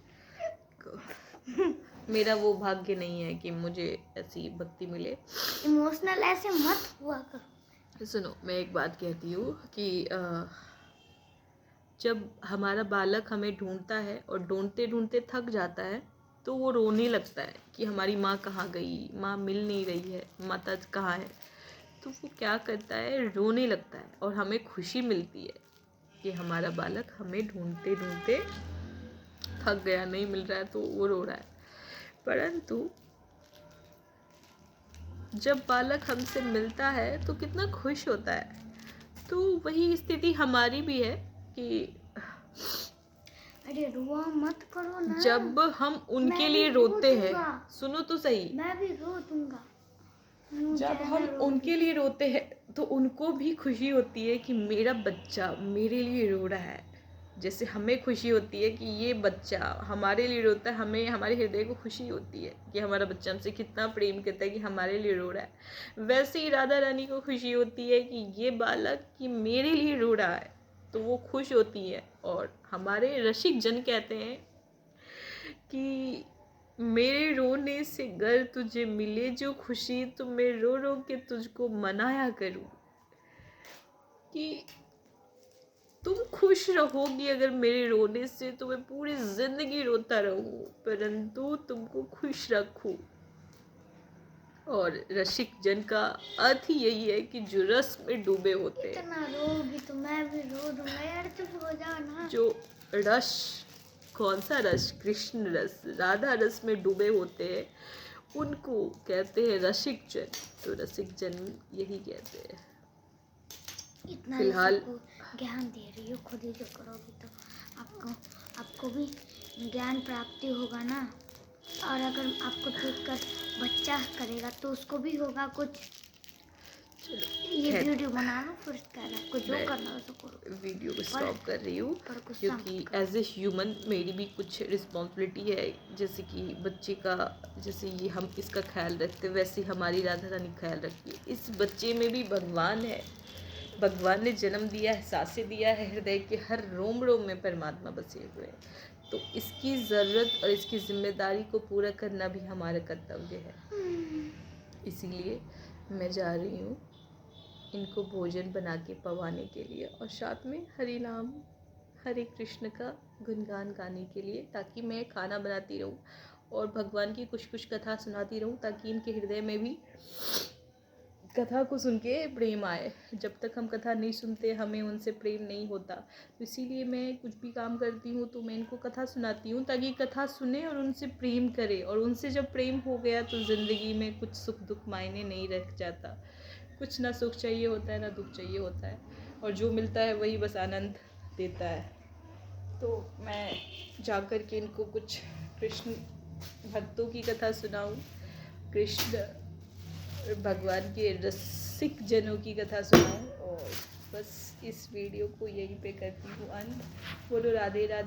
Speaker 2: मेरा वो भाग्य नहीं है कि मुझे ऐसी भक्ति मिले।
Speaker 1: इमोशनल ऐसे मत हुआ करो।
Speaker 2: सुनो, मैं एक बात कहती हूँ कि जब हमारा बालक हमें ढूंढता है और ढूंढते ढूंढते थक जाता है तो वो रोने लगता है कि हमारी माँ कहाँ गई, माँ मिल नहीं रही है, माता कहाँ है। तो वो क्या करता है, रोने लगता है। और हमें खुशी मिलती है कि हमारा बालक हमें ढूंढते ढूंढते थक गया, नहीं मिल रहा है तो वो रो रहा है। परंतु जब बालक हमसे मिलता है तो कितना खुश होता है। तो वही स्थिति हमारी भी है कि
Speaker 1: अरे रुआ मत करो ना।
Speaker 2: जब हम उनके
Speaker 1: मैं
Speaker 2: लिए
Speaker 1: भी रो
Speaker 2: रोते हैं,
Speaker 1: दूंगा।
Speaker 2: सुनो तो सही,
Speaker 1: मैं भी रो दूंगा।
Speaker 2: जब हम उनके लिए रोते हैं तो उनको भी खुशी होती है कि मेरा बच्चा मेरे लिए रो रहा है। जैसे हमें खुशी होती है कि ये बच्चा हमारे लिए रोता है, हमें हमारे हृदय को खुशी होती है कि हमारा बच्चा हमसे कितना प्रेम करता है कि हमारे लिए रो रहा है। वैसे ही राधा रानी को खुशी होती है कि ये बालक कि मेरे लिए रो रहा है, तो वो खुश होती है। और हमारे रसिक जन कहते हैं कि मेरे रोने से गर तुझे मिले जो खुशी, तो मैं रो रो के तुझको मनाया करूं। कि
Speaker 3: तुम खुश रहोगी अगर मेरे रोने से, तो मैं पूरी जिंदगी रोता रहूं, परंतु तुमको खुश रखूं। और रसिक जन का अर्थ ही यही है कि जो रस में डूबे होते हैं,
Speaker 1: इतना रोगी तो मैं भी रो दूंगा यार, चुप हो जाओ ना।
Speaker 3: जो रस, कौन सा रस, कृष्ण रस, राधा रस में डूबे होते हैं, उनको कहते हैं रसिक जन। तो रसिक जन यही कहते हैं।
Speaker 1: इतना
Speaker 3: फिलहाल
Speaker 1: सबको ज्ञान दे रही हो, खुद ही जो करोगी तो आपको आपको भी ज्ञान प्राप्ति होगा ना। और अगर आपको देखकर बच्चा करेगा तो उसको भी होगा कुछ।
Speaker 3: चलो
Speaker 1: ये
Speaker 3: खैर,
Speaker 1: वीडियो बना लो, फिर उसके बाद आपको जो
Speaker 3: मैं
Speaker 1: करना हो तो करो।
Speaker 3: वीडियो को स्टॉप कर रही हूँ,
Speaker 1: पर गुस्सा
Speaker 3: क्योंकि
Speaker 1: मत करो।
Speaker 3: एज ए ह्यूमन मेरी भी कुछ रिस्पॉन्सिबिलिटी है। जैसे कि बच्चे का, जैसे ये हम इसका ख्याल रखते हैं, वैसे ही हमारी राधा रानी ख्याल रखती है। इस बच्चे में भी भगवान है, भगवान ने जन्म दिया है, सांसें दिया है, हृदय के हर रोम रोम में परमात्मा बसे हुए हैं। तो इसकी ज़रूरत और इसकी जिम्मेदारी को पूरा करना भी हमारा कर्तव्य है। इसीलिए मैं जा रही हूँ इनको भोजन बना के पवाने के लिए, और साथ में हरि नाम, हरे कृष्ण का गुणगान गाने के लिए, ताकि मैं खाना बनाती रहूँ और भगवान की कुछ कुछ कथा सुनाती रहूँ, ताकि इनके हृदय में भी कथा को सुन के प्रेम आए। जब तक हम कथा नहीं सुनते, हमें उनसे प्रेम नहीं होता। तो इसीलिए मैं कुछ भी काम करती हूँ तो मैं इनको कथा सुनाती हूँ, ताकि कथा सुने और उनसे प्रेम करे। और उनसे जब प्रेम हो गया तो ज़िंदगी में कुछ सुख दुख मायने नहीं रख जाता। कुछ ना सुख चाहिए होता है, ना दुख चाहिए होता है, और जो मिलता है वही बस आनंद देता है। तो मैं जा कर के इनको कुछ कृष्ण भक्तों की कथा सुनाऊँ, कृष्ण भगवान के रसिक जनों की कथा सुनाऊँ। और बस इस वीडियो को यहीं पे करती हूँ अंत। बोलो राधे राधे।